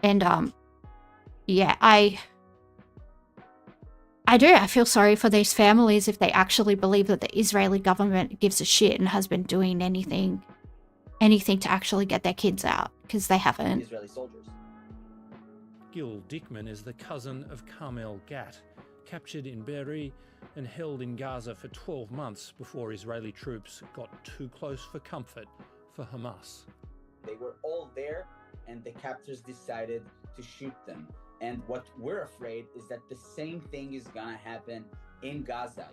And yeah, I feel sorry for these families if they actually believe that the Israeli government gives a shit and has been doing anything to actually get their kids out, because they haven't. Israeli soldiers. Gil Dickman is the cousin of Carmel Gat, captured in Be'eri and held in Gaza for 12 months before Israeli troops got too close for comfort for Hamas. They were all there and the captors decided to shoot them. And what we're afraid is that the same thing is gonna happen in Gaza.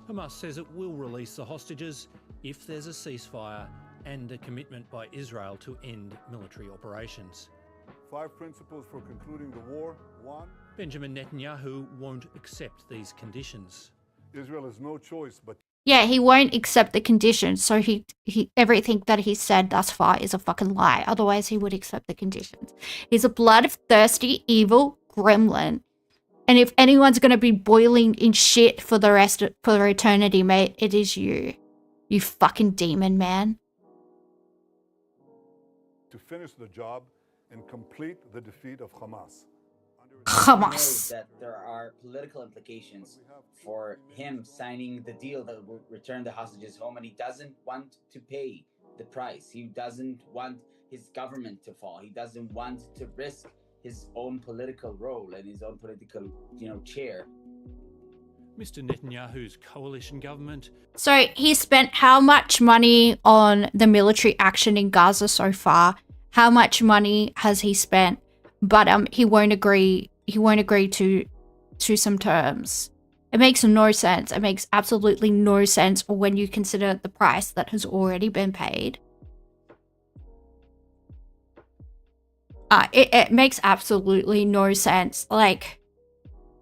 Hamas says it will release the hostages if there's a ceasefire and a commitment by Israel to end military operations. 5 principles for concluding the war. 1. Benjamin Netanyahu won't accept these conditions. Israel has no choice but... Yeah, he won't accept the conditions, so he everything that he said thus far is a fucking lie. Otherwise, he would accept the conditions. He's a bloodthirsty, evil gremlin. And if anyone's going to be boiling in shit for eternity, mate, it is you. You fucking demon, man. To finish the job and complete the defeat of Hamas. Knows that there are political implications for him signing the deal that will return the hostages home, and he doesn't want to pay the price. He doesn't want his government to fall. He doesn't want to risk his own political role and his own political, chair. Mr. Netanyahu's coalition government. So he spent how much money on the military action in Gaza so far? How much money has he spent? But he won't agree. He won't agree to some terms. It makes no sense. It makes absolutely no sense when you consider the price that has already been paid. It makes absolutely no sense. Like,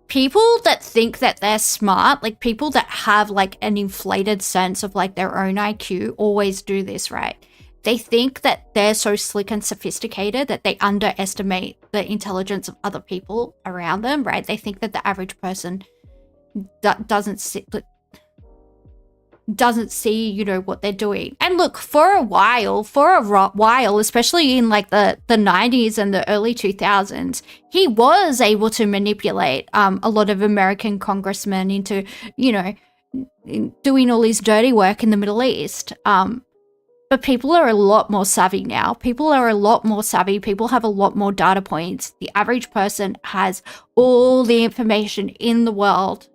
people that think that they're smart, like people that have like an inflated sense of like their own IQ always do this, right? They think that they're so slick and sophisticated that they underestimate the intelligence of other people around them, right? They think that the average person doesn't see, what they're doing. And look, for a while, especially in like the 90s and the early 2000s, he was able to manipulate a lot of American congressmen into, doing all his dirty work in the Middle East. But people are a lot more savvy now. People have a lot more data points. The average person has all the information in the world,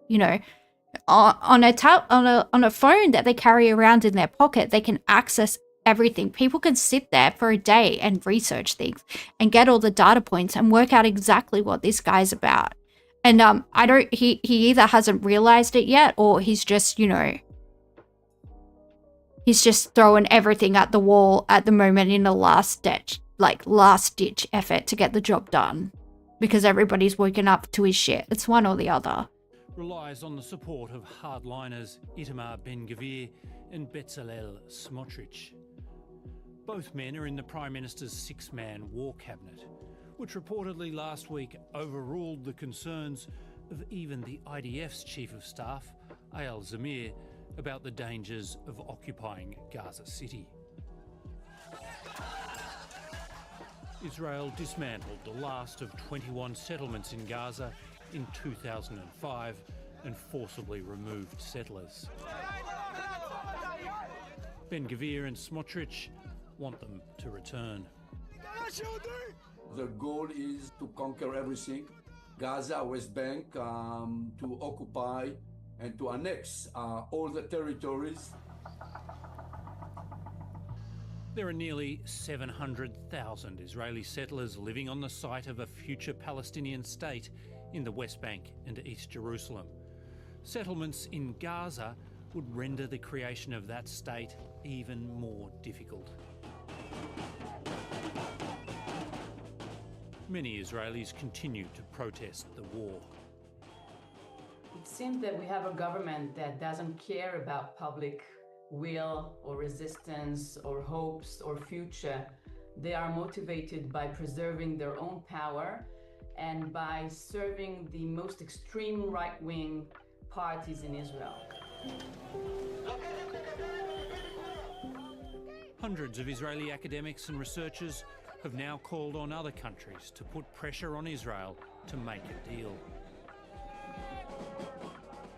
on a phone that they carry around in their pocket, they can access everything. People can sit there for a day and research things and get all the data points and work out exactly what this guy's about. And he either hasn't realized it yet, or he's just, you know, he's just throwing everything at the wall at the moment in a last ditch effort to get the job done, because everybody's woken up to his shit. It's one or the other. Relies on the support of hardliners Itamar Ben-Gvir and Bezalel Smotrich. Both men are in the Prime Minister's six-man war cabinet, which reportedly last week overruled the concerns of even the IDF's Chief of Staff, Eyal Zamir, about the dangers of occupying Gaza City. Israel dismantled the last of 21 settlements in Gaza in 2005 and forcibly removed settlers. Ben-Gvir and Smotrich want them to return. The goal is to conquer everything, Gaza, West Bank, to occupy and to annex all the territories. There are nearly 700,000 Israeli settlers living on the site of a future Palestinian state in the West Bank and East Jerusalem. Settlements in Gaza would render the creation of that state even more difficult. Many Israelis continue to protest the war. It seems that we have a government that doesn't care about public will or resistance or hopes or future. They are motivated by preserving their own power and by serving the most extreme right-wing parties in Israel. Hundreds of Israeli academics and researchers have now called on other countries to put pressure on Israel to make a deal.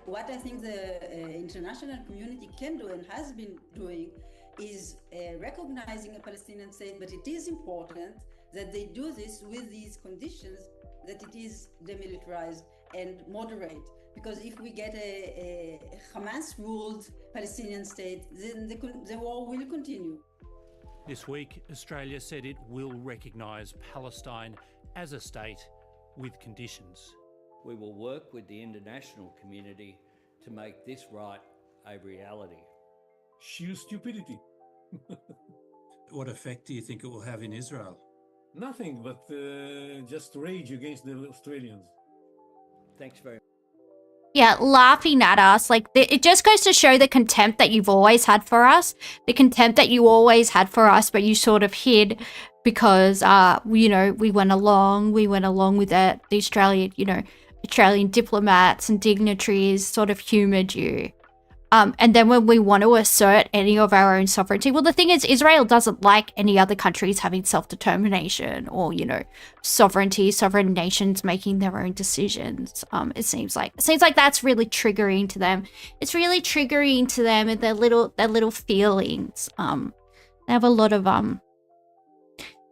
What I think the international community can do and has been doing is recognizing a Palestinian state, but it is important that they do this with these conditions, that it is demilitarized and moderate. Because if we get a Hamas-ruled Palestinian state, then the war will continue. This week, Australia said it will recognise Palestine as a state with conditions. We will work with the international community to make this right a reality. Sheer stupidity. What effect do you think it will have in Israel? Nothing, but just rage against the Australians. Thanks very much. Yeah, laughing at us. Like, it just goes to show the contempt that you've always had for us. The contempt that you always had for us, but you sort of hid because, you know, we went along with it. The Australian diplomats and dignitaries sort of humoured you. And then when we want to assert any of our own sovereignty, well, the thing is, Israel doesn't like any other countries having self-determination or, you know, sovereign nations making their own decisions. It seems like that's really triggering to them. It's really triggering to them and their little feelings. They have a lot of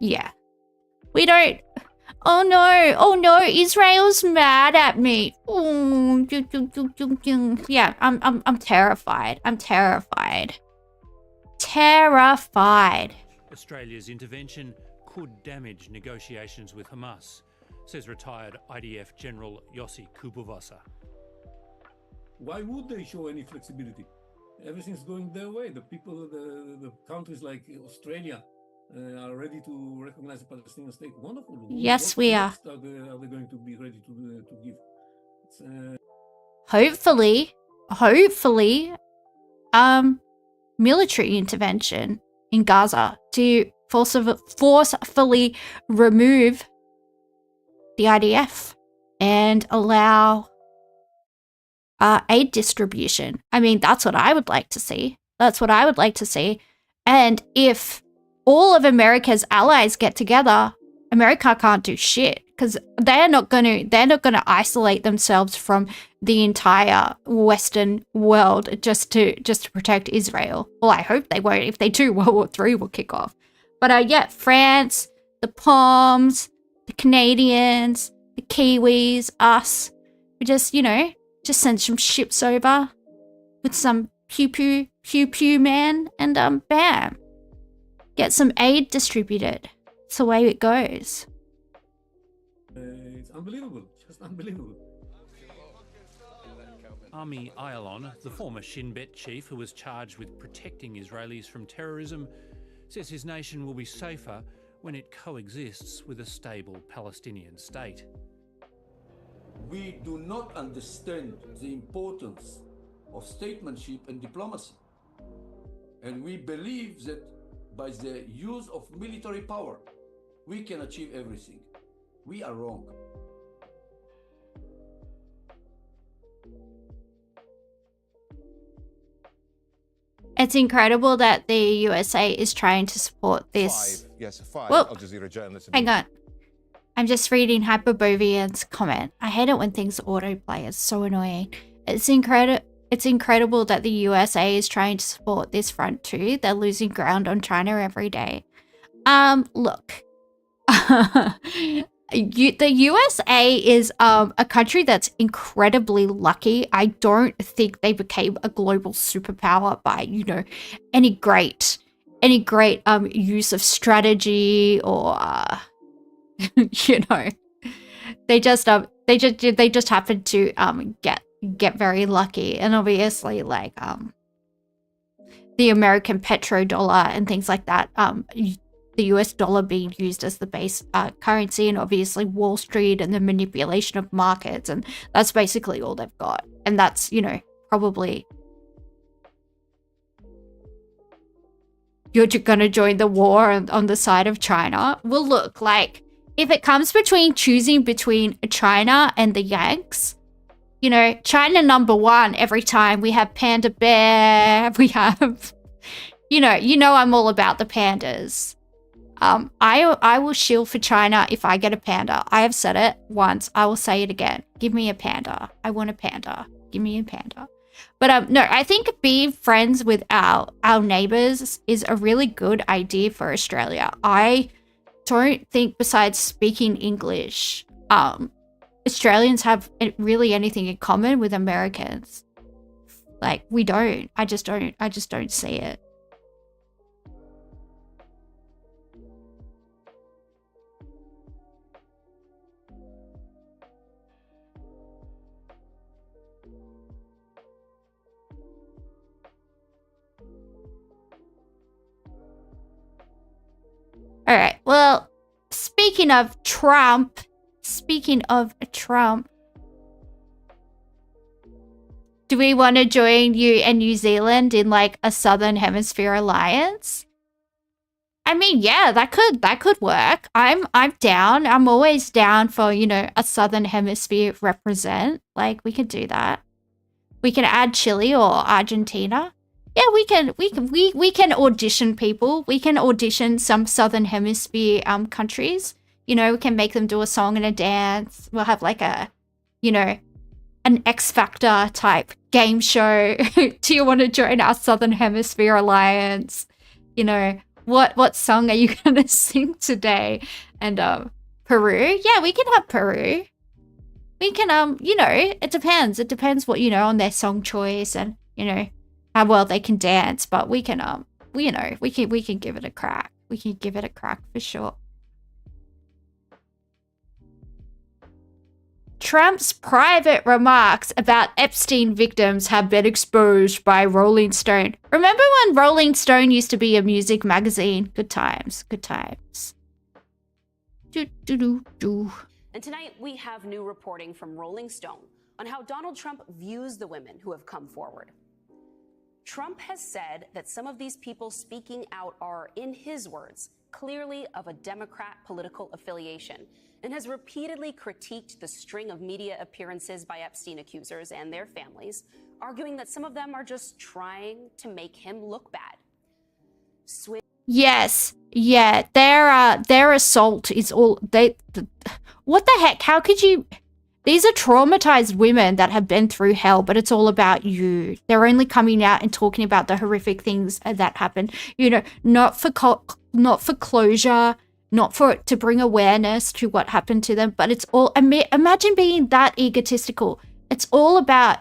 yeah. We don't. Oh no, Israel's mad at me. Oh, yeah, I'm terrified. Terrified. Australia's intervention could damage negotiations with Hamas, says retired IDF General Yossi Kubovasa. Why would they show any flexibility? Everything's going their way. The people, the countries like Australia, are ready to recognize the Palestinian state. Wonderful. Yes, we are. What are they going to be ready to give? Hopefully, military intervention in Gaza to forcefully remove the IDF and allow aid distribution. I mean, that's what I would like to see. And if all of America's allies get together, America can't do shit because they're not going to isolate themselves from the entire Western world just to protect Israel. Well, I hope they won't. If they do, World War III will kick off. But yeah, France, the Poms, the Canadians, the Kiwis, us, we just, you know, Just send some ships over with some pew man, and bam. Get some aid distributed. It's the way it goes. It's unbelievable, just unbelievable. Ami Ayalon, the former Shin Bet chief who was charged with protecting Israelis from terrorism, says his nation will be safer when it coexists with a stable Palestinian state. We do not understand the importance of statesmanship and diplomacy. And we believe that by the use of military power, we can achieve everything. We are wrong. It's incredible that the USA is trying to support this. Five Whoa. Al Jazeera journalists. Hang on. I'm just reading Hyperbovian's comment. I hate it when things autoplay. It's so annoying. It's incredible that the USA is trying to support this front too. They're losing ground on China every day. Look. The USA is a country that's incredibly lucky. I don't think they became a global superpower by, you know, any great use of strategy or you know, they just happened to get very lucky. And obviously, like the American petrodollar and things like that, the US dollar being used as the base currency, and obviously Wall Street and the manipulation of markets, and that's basically all they've got. And that's, you know, probably you're gonna join the war on the side of China. Well, look, like, if it comes between choosing between China and the Yanks, you know, China #1 every time. We have Panda Bear, we have, you know I'm all about the pandas. I will shield for China if I get a panda. I have said it once. I will say it again. Give me a panda. I want a panda. Give me a panda. But no, I think being friends with our neighbors is a really good idea for Australia. I don't think, besides speaking English, Australians have really anything in common with Americans. Like, we don't. I just don't see it. All right, well, speaking of Trump, do we want to join you and New Zealand in like a Southern Hemisphere alliance? I mean, yeah, that could work. I'm down. I'm always down for, you know, a Southern Hemisphere represent. Like, we could do that. We can add Chile or Argentina. Yeah, we can audition people. We can audition some Southern Hemisphere countries. You know, we can make them do a song and a dance. We'll have like a, you know, an X Factor type game show. Do you want to join our Southern Hemisphere alliance? You know, what song are you gonna sing today? And Peru? Yeah, we can have Peru. We can you know, it depends. It depends what, you know, on their song choice and, you know, how well they can dance, but we can you know, we can give it a crack. We can give it a crack for sure. Trump's private remarks about Epstein victims have been exposed by Rolling Stone. Remember when Rolling Stone used to be a music magazine? Good times, good times. And tonight we have new reporting from Rolling Stone on how Donald Trump views the women who have come forward. Trump has said that some of these people speaking out are, in his words, clearly of a Democrat political affiliation, and has repeatedly critiqued the string of media appearances by Epstein accusers and their families, arguing that some of them are just trying to make him look bad. Yes, yeah, their assault is all what the heck? How could you? These are traumatized women that have been through hell, but it's all about you. They're only coming out and talking about the horrific things that happened. You know, not for closure, not to bring awareness to what happened to them, but it's all. Imagine being that egotistical. It's all about,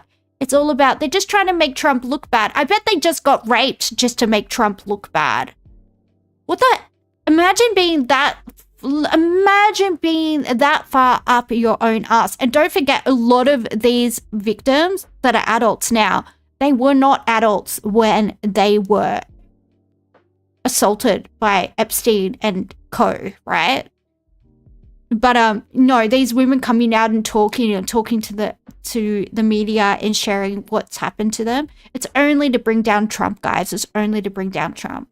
they're just trying to make Trump look bad. I bet they just got raped just to make Trump look bad. What the, imagine being that far up your own ass. And don't forget, a lot of these victims that are adults now, they were not adults when they were assaulted by Epstein and co, right? But no, these women coming out and talking to the media and sharing what's happened to them, it's only to bring down Trump, guys. It's only to bring down Trump.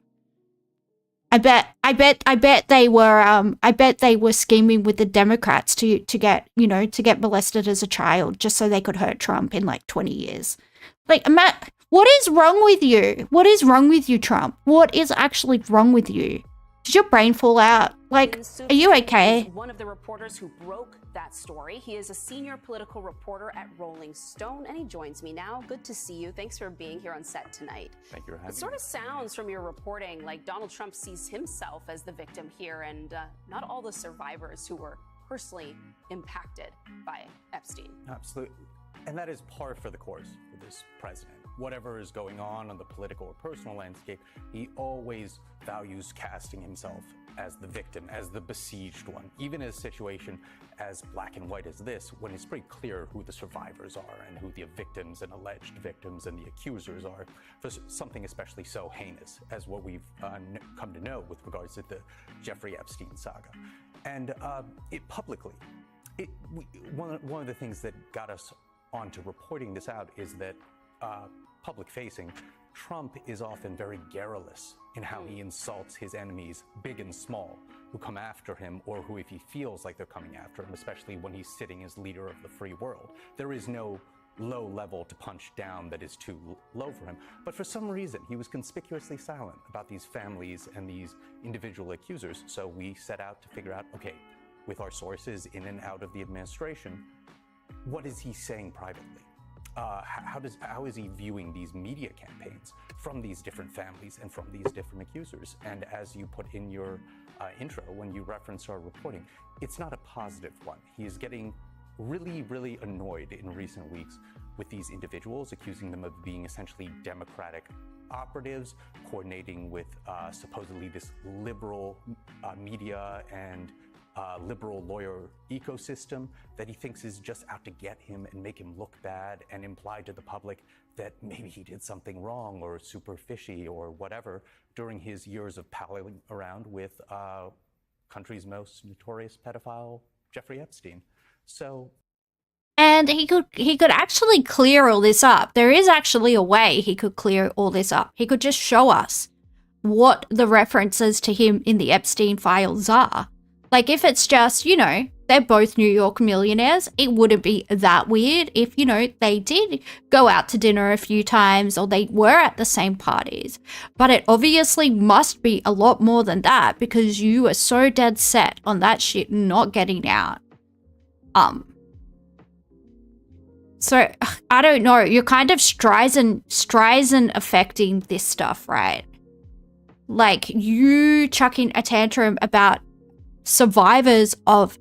I bet they were scheming with the Democrats to get molested as a child just so they could hurt Trump in like 20 years. Like, what is wrong with you? What is wrong with you, Trump? What is actually wrong with you? Did your brain fall out? Like, are you okay? One of the reporters who broke that story. He is a senior political reporter at Rolling Stone, and he joins me now. Good to see you. Thanks for being here on set tonight. Thank you for having me. It sort of sounds from your reporting like Donald Trump sees himself as the victim here, and not all the survivors who were personally impacted by Epstein. Absolutely. And that is par for the course for this president. Whatever is going on the political or personal landscape, he always values casting himself as the victim, as the besieged one. Even in a situation as black and white as this, when it's pretty clear who the survivors are and who the victims and alleged victims and the accusers are, for something especially so heinous as what we've come to know with regards to the Jeffrey Epstein saga. And one of the things that got us onto reporting this out is that public-facing, Trump is often very garrulous in how he insults his enemies, big and small, who come after him, or who, if he feels like they're coming after him, especially when he's sitting as leader of the free world. There is no low level to punch down that is too low for him. But for some reason, he was conspicuously silent about these families and these individual accusers. So we set out to figure out, okay, with our sources in and out of the administration, what is he saying privately? How is he viewing these media campaigns from these different families and from these different accusers? And as you put in your intro, when you reference our reporting, it's not a positive one. He is getting really, really annoyed in recent weeks with these individuals, accusing them of being essentially Democratic operatives, coordinating with supposedly this liberal media and liberal lawyer ecosystem that he thinks is just out to get him and make him look bad and imply to the public that maybe he did something wrong or super fishy or whatever during his years of palling around with country's most notorious pedophile, Jeffrey Epstein. So, and he could actually clear all this up. There is actually a way he could clear all this up. He could just show us what the references to him in the Epstein files are. Like, if it's just, they're both New York millionaires, it wouldn't be that weird if, they did go out to dinner a few times or they were at the same parties. But it obviously must be a lot more than that because you are so dead set on that shit not getting out. So, I don't know. You're kind of Streisand affecting this stuff, right? Like, you chucking a tantrum about survivors of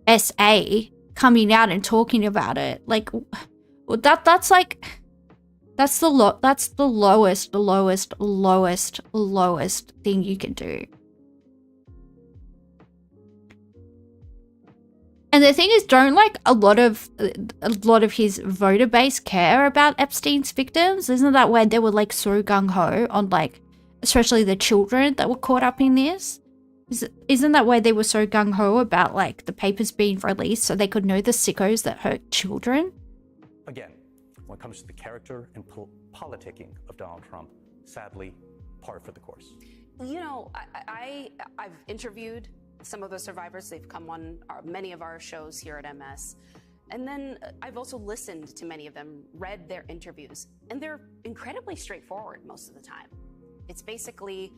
SA coming out and talking about it, like that's the lowest thing you can do. And the thing is, don't a lot of his voter base care about Epstein's victims? Isn't that why they were so gung-ho on especially the children that were caught up in this? Isn't that why they were so gung-ho about the papers being released so they could know the sickos that hurt children? Again, when it comes to the character and politicking of Donald Trump, sadly, par for the course. I've interviewed some of the survivors. They've come on many of our shows here at MS. And then I've also listened to many of them, read their interviews, and they're incredibly straightforward most of the time. It's basically,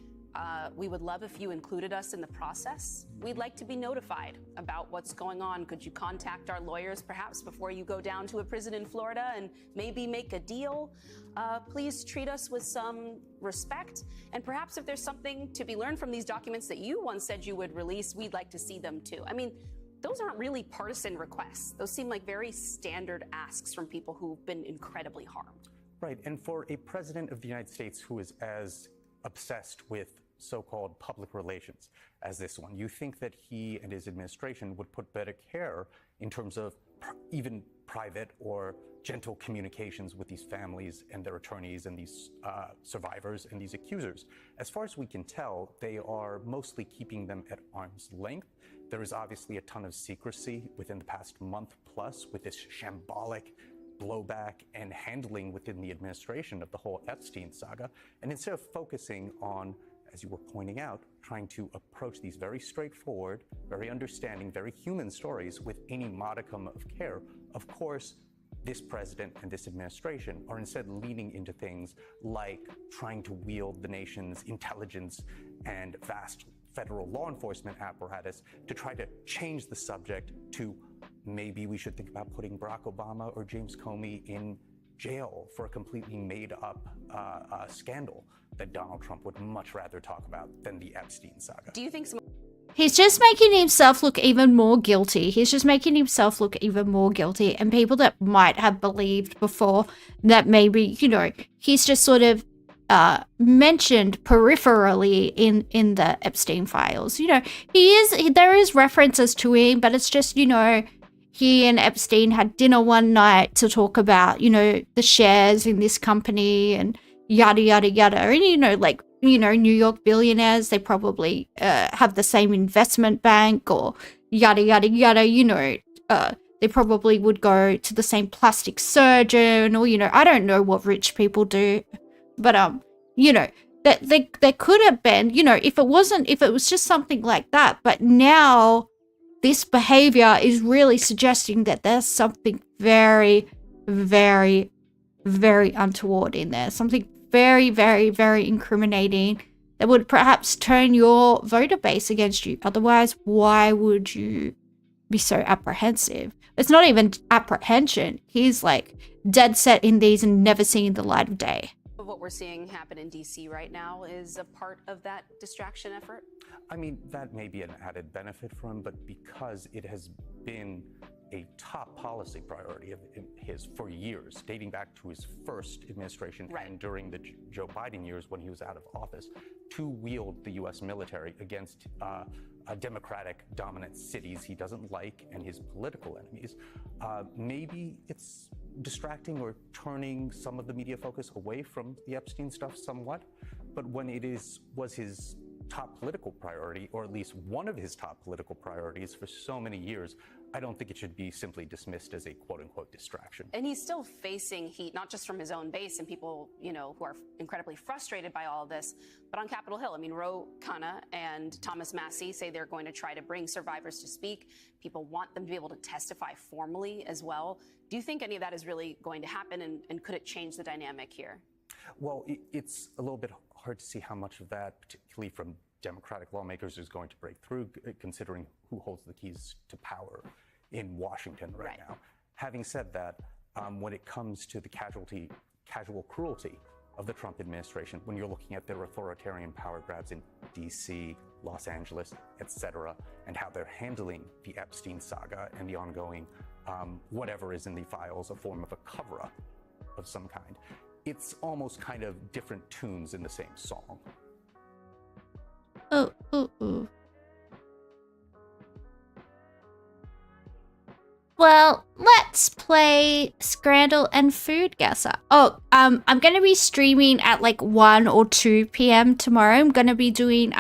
we would love if you included us in the process. We'd like to be notified about what's going on. Could you contact our lawyers perhaps before you go down to a prison in Florida and maybe make a deal? Please treat us with some respect. And perhaps if there's something to be learned from these documents that you once said you would release, we'd like to see them too. I mean, those aren't really partisan requests. Those seem like very standard asks from people who've been incredibly harmed. Right, and for a president of the United States who is as obsessed with so-called public relations as this one, you think that he and his administration would put better care in terms of even private or gentle communications with these families and their attorneys and these survivors and these accusers. As far as we can tell, they are mostly keeping them at arm's length. There is obviously a ton of secrecy within the past month plus with this shambolic blowback and handling within the administration of the whole Epstein saga. And instead of focusing on, as you were pointing out, trying to approach these very straightforward, very understanding, very human stories with any modicum of care, of course, this president and this administration are instead leaning into things like trying to wield the nation's intelligence and vast federal law enforcement apparatus to try to change the subject to maybe we should think about putting Barack Obama or James Comey in jail for a completely made-up scandal that Donald Trump would much rather talk about than the Epstein saga. Do you think He's just making himself look even more guilty. He's just making himself look even more guilty. And people that might have believed before that maybe, you know, he's just sort of mentioned peripherally in the Epstein files. You know, there is references to him, but it's just, you know, he and Epstein had dinner one night to talk about, you know, the shares in this company and yada, yada, yada. And, you know, like, you know, New York billionaires, they probably have the same investment bank or yada, yada, yada, you know, they probably would go to the same plastic surgeon or, you know, I don't know what rich people do, but, you know, that there could have been, you know, if it was just something like that, but now this behavior is really suggesting that there's something very, very, very untoward in there, something very, very, very incriminating that would perhaps turn your voter base against you. Otherwise, why would you be so apprehensive? It's not even apprehension. He's like dead set in these and never seen the light of day. What we're seeing happen in DC right now is a part of that distraction effort? I mean, that may be an added benefit for him, but because it has been a top policy priority of his for years, dating back to his first administration and during the Joe Biden years when he was out of office, to wield the U.S. military against democratic dominant cities he doesn't like and his political enemies. Maybe it's distracting or turning some of the media focus away from the Epstein stuff somewhat, but when it was his top political priority, or at least one of his top political priorities for so many years, I don't think it should be simply dismissed as a quote-unquote distraction. And he's still facing heat, not just from his own base and people, you know, who are incredibly frustrated by all of this, but on Capitol Hill. I mean, Ro Khanna and Thomas Massie say they're going to try to bring survivors to speak. People want them to be able to testify formally as well. Do you think any of that is really going to happen, and could it change the dynamic here? Well, it's a little bit hard to see how much of that, particularly from Democratic lawmakers, is going to break through, considering who holds the keys to power in Washington right now. Having said that, when it comes to the casual cruelty of the Trump administration, when you're looking at their authoritarian power grabs in DC, Los Angeles, etc., and how they're handling the Epstein saga and the ongoing whatever is in the files, a form of a cover-up of some kind, it's almost kind of different tunes in the same song. Well, let's play Scrandle and Food Guesser. I'm going to be streaming at like 1 or 2 p.m. tomorrow. I'm going to be doing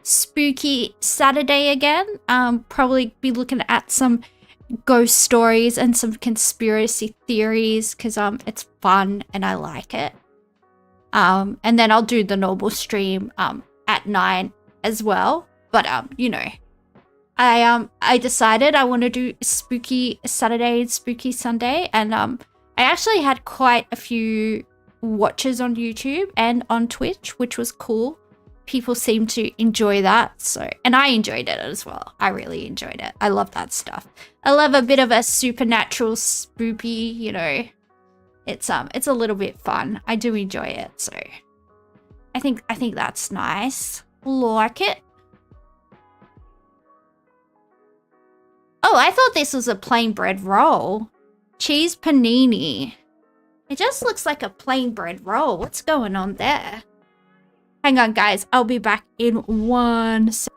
Spooky Saturday again. Probably be looking at some ghost stories and some conspiracy theories because it's fun and I like it. And then I'll do the normal stream at 9 as well. But you know, I decided I want to do Spooky Saturday and Spooky Sunday, and I actually had quite a few watches on YouTube and on Twitch, which was cool. People seem to enjoy that, so, and I enjoyed it as well. I really enjoyed it. I love that stuff. I love a bit of a supernatural spoopy, you know. It's a little bit fun. I do enjoy it, so I think that's nice. Like it. Oh, I thought this was a plain bread roll. Cheese panini. It just looks like a plain bread roll. What's going on there? Hang on, guys. I'll be back in 1 second.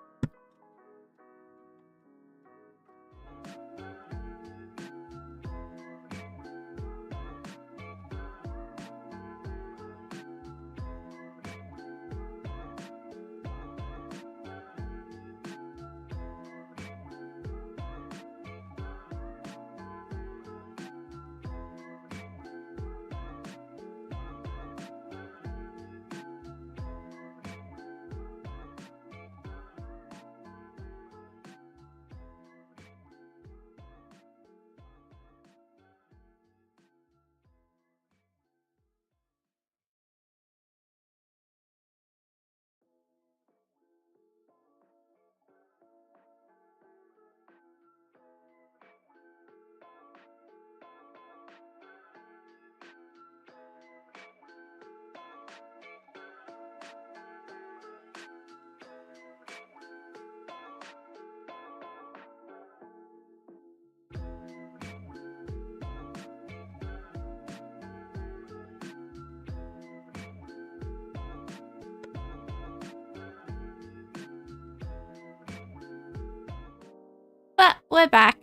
But we're back.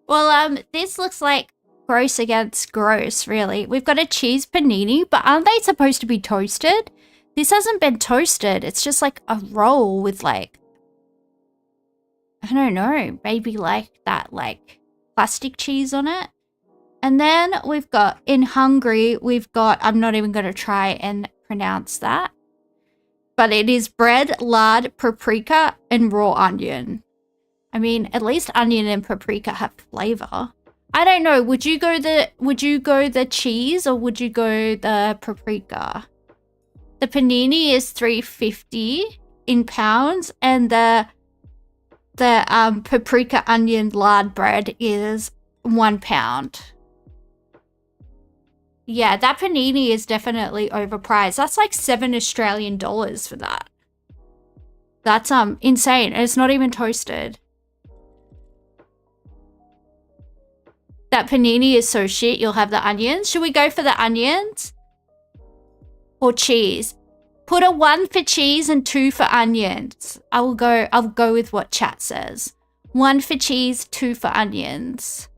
Well, this looks like gross against gross, really. We've got a cheese panini, but aren't they supposed to be toasted? This hasn't been toasted. It's just like a roll with like, I don't know, maybe like that like plastic cheese on it. And then we've got, in Hungary, we've got, I'm not even going to try and pronounce that. But it is bread, lard, paprika, and raw onion. I mean, at least onion and paprika have flavor. I don't know. Would you go the cheese or would you go the paprika? The panini is $3.50 in pounds, and the paprika onion lard bread is £1. Yeah, that panini is definitely overpriced. That's like $7 Australian for that. That's insane. And it's not even toasted. That panini is so shit. You'll have the onions. Should we go for the onions? Or cheese? Put a 1 for cheese and 2 for onions. I'll go with what chat says. 1 for cheese, 2 for onions.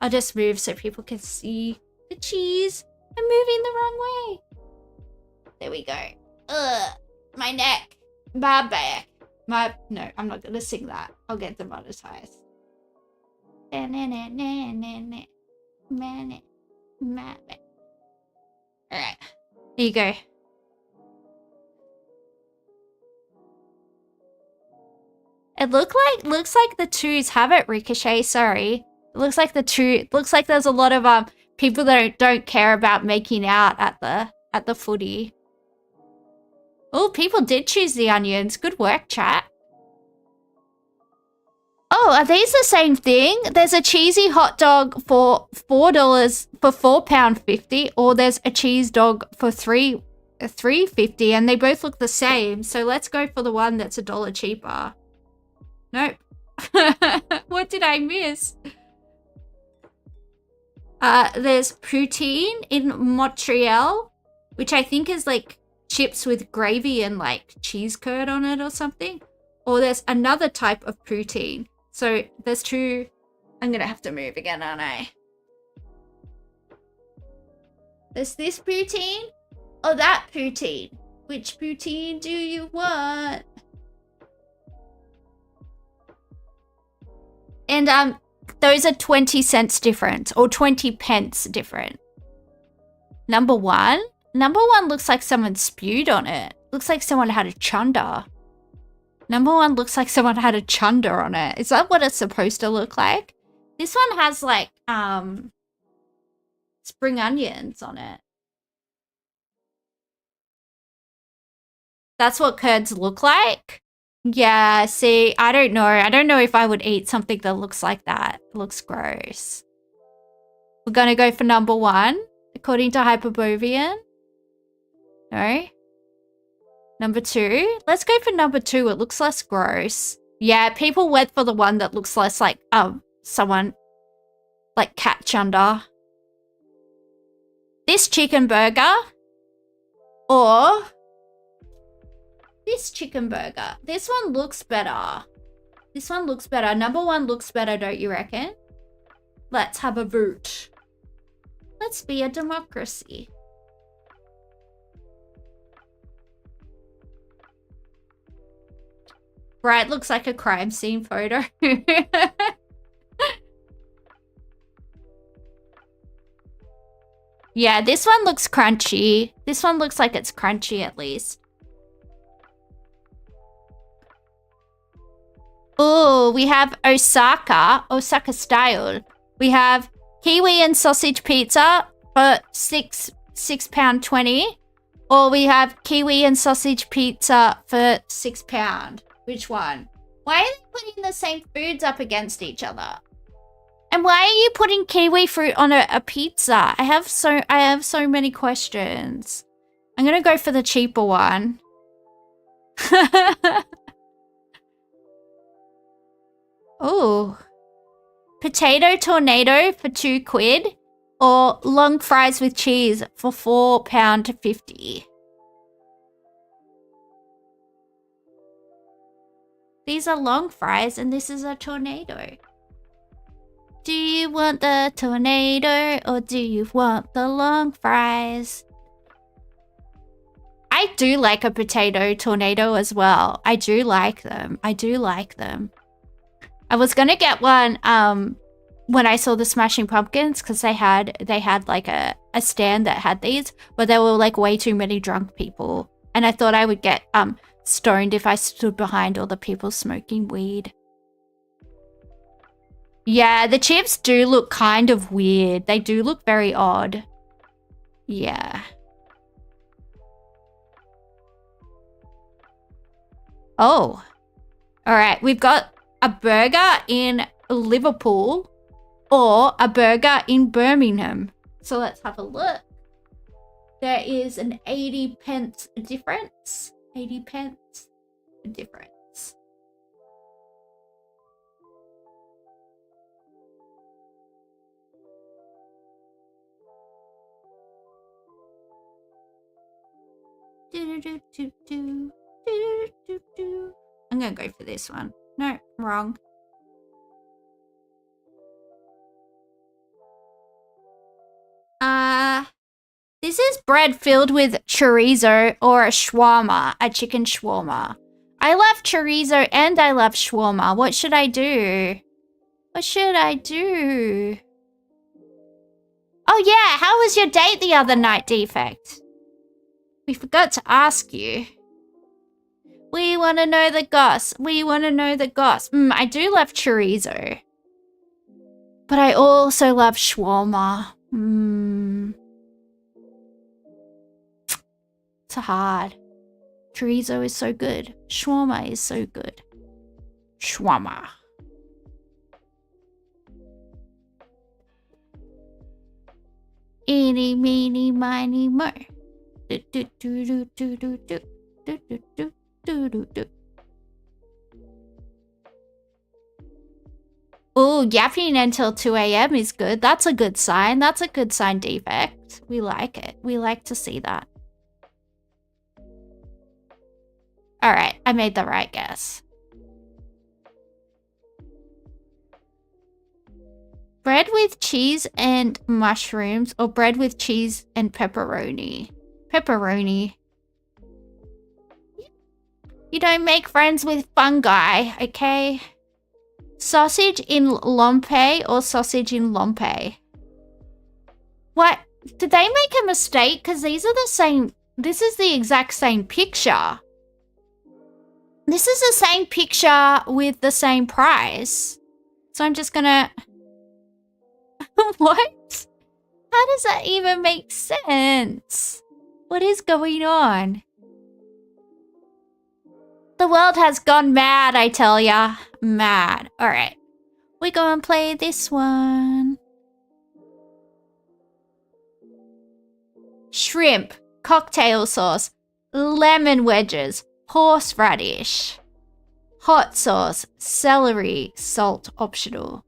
I'll just move so people can see the cheese. I'm moving the wrong way. There we go. Ugh. My neck. My back. No, I'm not gonna sing that. I'll get demonetized. Alright. Here you go. It looks like the twos have it, Ricochet, sorry. It looks like there's a lot of people that don't care about making out at the footy. Oh, people did choose the onions. Good work, chat. Oh, are these the same thing? There's a cheesy hot dog for $4 for £4.50, or there's a cheese dog for $3.50, and they both look the same. So let's go for the one that's $1 cheaper. Nope. What did I miss? There's poutine in Montreal, which I think is like chips with gravy and like cheese curd on it or something. Or there's another type of poutine. So there's two. I'm gonna have to move again, aren't I? There's this poutine or that poutine. Which poutine do you want? And those are 20 cents different, or 20 pence different. Number one looks like someone spewed on it. Looks like someone had a chunder. Number one looks like someone had a chunder on it. Is that what it's supposed to look like? This one has like spring onions on it. That's what curds look like? Yeah, see, I don't know. I don't know if I would eat something that looks like that. It looks gross. We're gonna go for number one, according to Hyperbovian. No. Number two. Let's go for number two. It looks less gross. Yeah, people went for the one that looks less like someone like catch under. This chicken burger or this chicken burger. This one looks better. This one looks better. Number one looks better, don't you reckon? Let's have a vote. Let's be a democracy. Right, looks like a crime scene photo. Yeah, this one looks crunchy. This one looks like it's crunchy at least. Oh, we have Osaka style. We have kiwi and sausage pizza for £6.20. Or we have kiwi and sausage pizza for £6. Which one? Why are they putting the same foods up against each other? And why are you putting kiwi fruit on a pizza? I have so many questions. I'm gonna go for the cheaper one. Oh. Potato tornado for £2 or long fries with cheese for £4.50. These are long fries and this is a tornado. Do you want the tornado or do you want the long fries? I do like a potato tornado as well. I do like them. I do like them. I was gonna get one when I saw the Smashing Pumpkins because they had like a stand that had these, but there were like way too many drunk people. And I thought I would get stoned if I stood behind all the people smoking weed. Yeah, the chips do look kind of weird. They do look very odd. Yeah. Oh. Alright, we've got a burger in Liverpool or a burger in Birmingham. So let's have a look. There is an 80 pence difference. 80 pence difference. I'm gonna go for this one. No, wrong. This is bread filled with chorizo or a shawarma, a chicken shawarma. I love chorizo and I love shawarma. What should I do? What should I do? Oh yeah, how was your date the other night, Defect? We forgot to ask you. We want to know the goss. We want to know the goss. I do love chorizo. But I also love shawarma. It's hard. Chorizo is so good. Shawarma is so good. Shawarma. Eeny, meeny, miny, mo. Do, do, do, do, do, do, do, do, do, do. Oh, yapping until 2 AM is good. That's a good sign. That's a good sign, Defect. We like it. We like to see that. Alright, I made the right guess. Bread with cheese and mushrooms or bread with cheese and pepperoni? Pepperoni. You don't make friends with fungi, okay? Sausage in lompe or sausage in lompe? What? Did they make a mistake? Because these are the same. This is the exact same picture. This is the same picture with the same price. So I'm just gonna... What? How does that even make sense? What is going on? The world has gone mad, I tell ya. Mad. Alright. We go and play this one. Shrimp, cocktail sauce, lemon wedges, horseradish, hot sauce, celery, salt optional.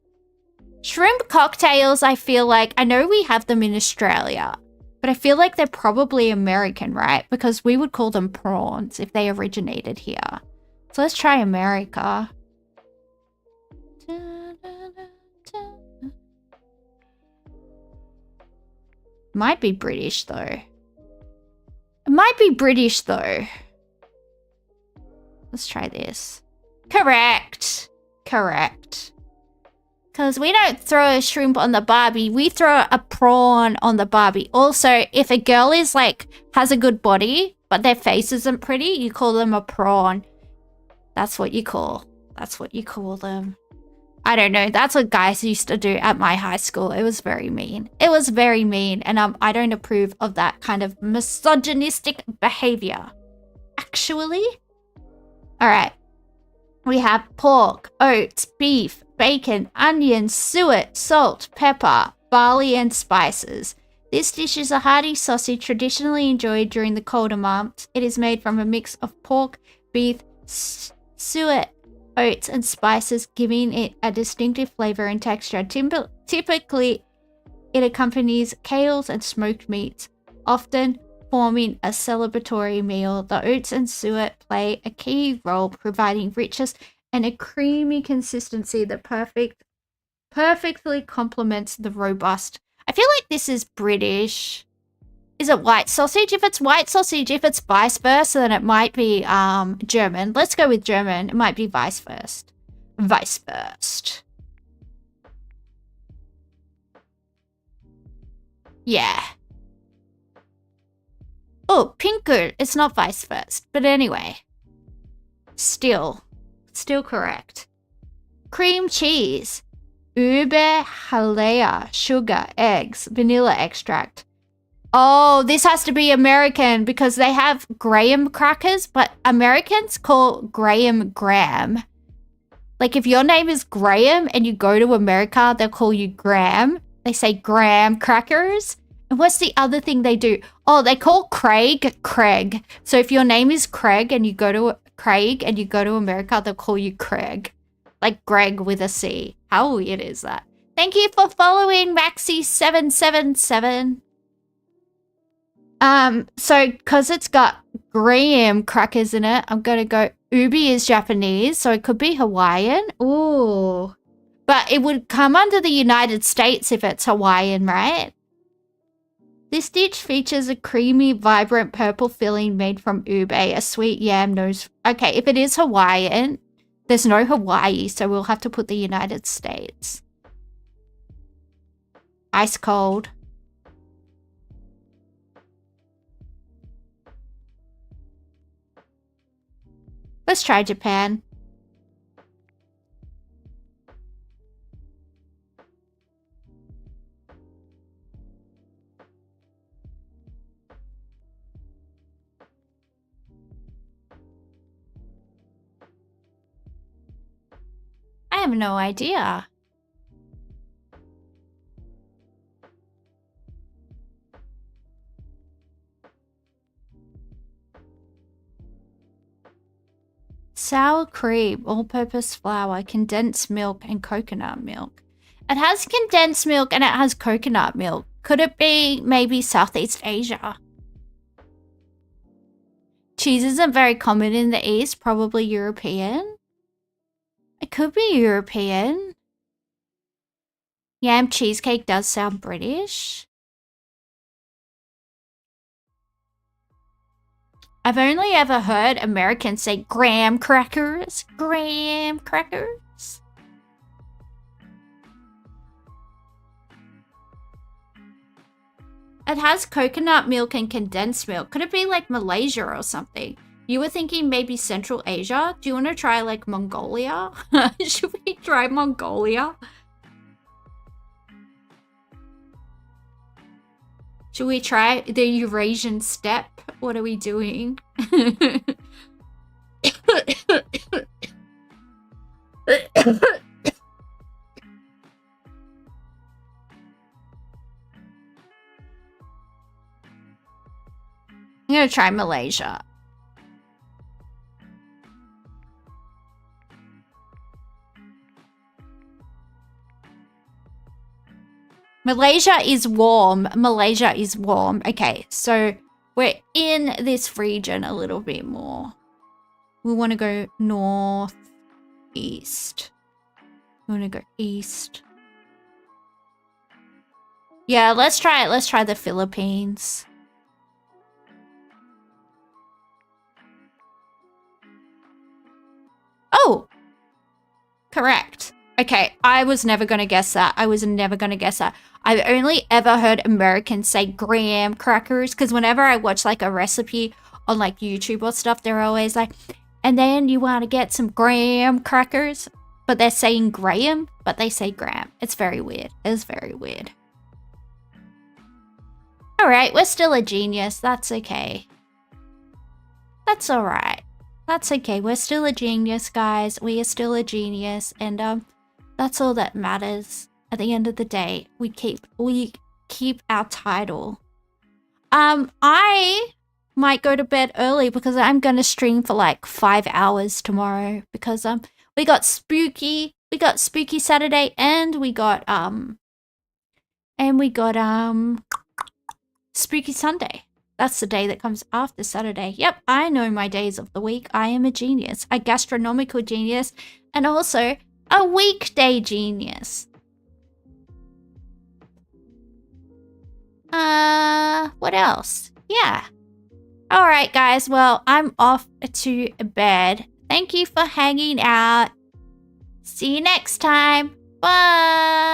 Shrimp cocktails, I feel like, I know we have them in Australia, but I feel like they're probably American, right? Because we would call them prawns if they originated here. So let's try America. Might be British though. It might be British though. Let's try this. Correct. Correct. Because we don't throw a shrimp on the barbie. We throw a prawn on the barbie. Also, if a girl is like, has a good body, but their face isn't pretty, you call them a prawn. That's what you call. That's what you call them. I don't know. That's what guys used to do at my high school. It was very mean. It was very mean. And I don't approve of that kind of misogynistic behavior. Actually. All right. We have pork, oats, beef, bacon, onion, suet, salt, pepper, barley, and spices. This dish is a hearty sausage traditionally enjoyed during the colder months. It is made from a mix of pork, beef, suet, oats, and spices, giving it a distinctive flavor and texture. Typically, it accompanies kales and smoked meats, often forming a celebratory meal. The oats and suet play a key role, providing richness and a creamy consistency that perfectly complements the robust. I feel like this is British. Is it white sausage? If it's white sausage, if it's vice versa, then it might be German. Let's go with German. It might be vice versa. Vice versa. Yeah. Oh, Pinker. It's not vice versa. But anyway. Still correct. Cream cheese. Ube halea. Sugar. Eggs. Vanilla extract. Oh, this has to be American because they have graham crackers, but Americans call graham Graham. Like if your name is Graham and you go to America, they'll call you Graham. They say graham crackers. And what's the other thing they do? Oh, they call Craig Craig. So if your name is Craig and you go to America, they'll call you Craig. Like Greg with a C. How weird is that? Thank you for following Maxi777. So because it's got graham crackers in it, I'm gonna go ubi is Japanese, so it could be Hawaiian. Ooh. But it would come under the United States if it's Hawaiian, right? This dish features a creamy, vibrant purple filling made from ube, a sweet yam nose. Okay, if it is Hawaiian, there's no Hawaii, so we'll have to put the United States. Ice cold. Let's try Japan. I have no idea. Sour cream, all-purpose flour, condensed milk, and coconut milk. It has condensed milk and it has coconut milk. Could it be maybe Southeast Asia? Cheese isn't very common in the East, probably European. It could be European. Yam cheesecake does sound British. I've only ever heard Americans say graham crackers. Graham crackers. It has coconut milk and condensed milk. Could it be like Malaysia or something? You were thinking maybe Central Asia? Do you want to try like Mongolia? Should we try Mongolia? Should we try the Eurasian steppe? What are we doing? I'm gonna try Malaysia. Malaysia is warm. Malaysia is warm. Okay, so we're in this region a little bit more. We want to go north, east. We want to go east. Yeah, let's try it. Let's try the Philippines. Oh, correct. Okay, I was never going to guess that. I was never going to guess that. I've only ever heard Americans say graham crackers because whenever I watch like a recipe on like YouTube or stuff, they're always like, and then you want to get some graham crackers, but they're saying graham, but they say graham. It's very weird. It's very weird. All right, we're still a genius. That's okay. That's all right. That's okay. We're still a genius, guys. We are still a genius, and that's all that matters. At the end of the day, we keep our title. I might go to bed early because I'm gonna stream for like 5 hours tomorrow because we got spooky Saturday and we got spooky Sunday. That's the day that comes after Saturday. Yep, I know my days of the week. I am a genius, a gastronomical genius, and also a weekday genius. What else? Yeah. All right, guys. Well, I'm off to bed. Thank you for hanging out. See you next time. Bye.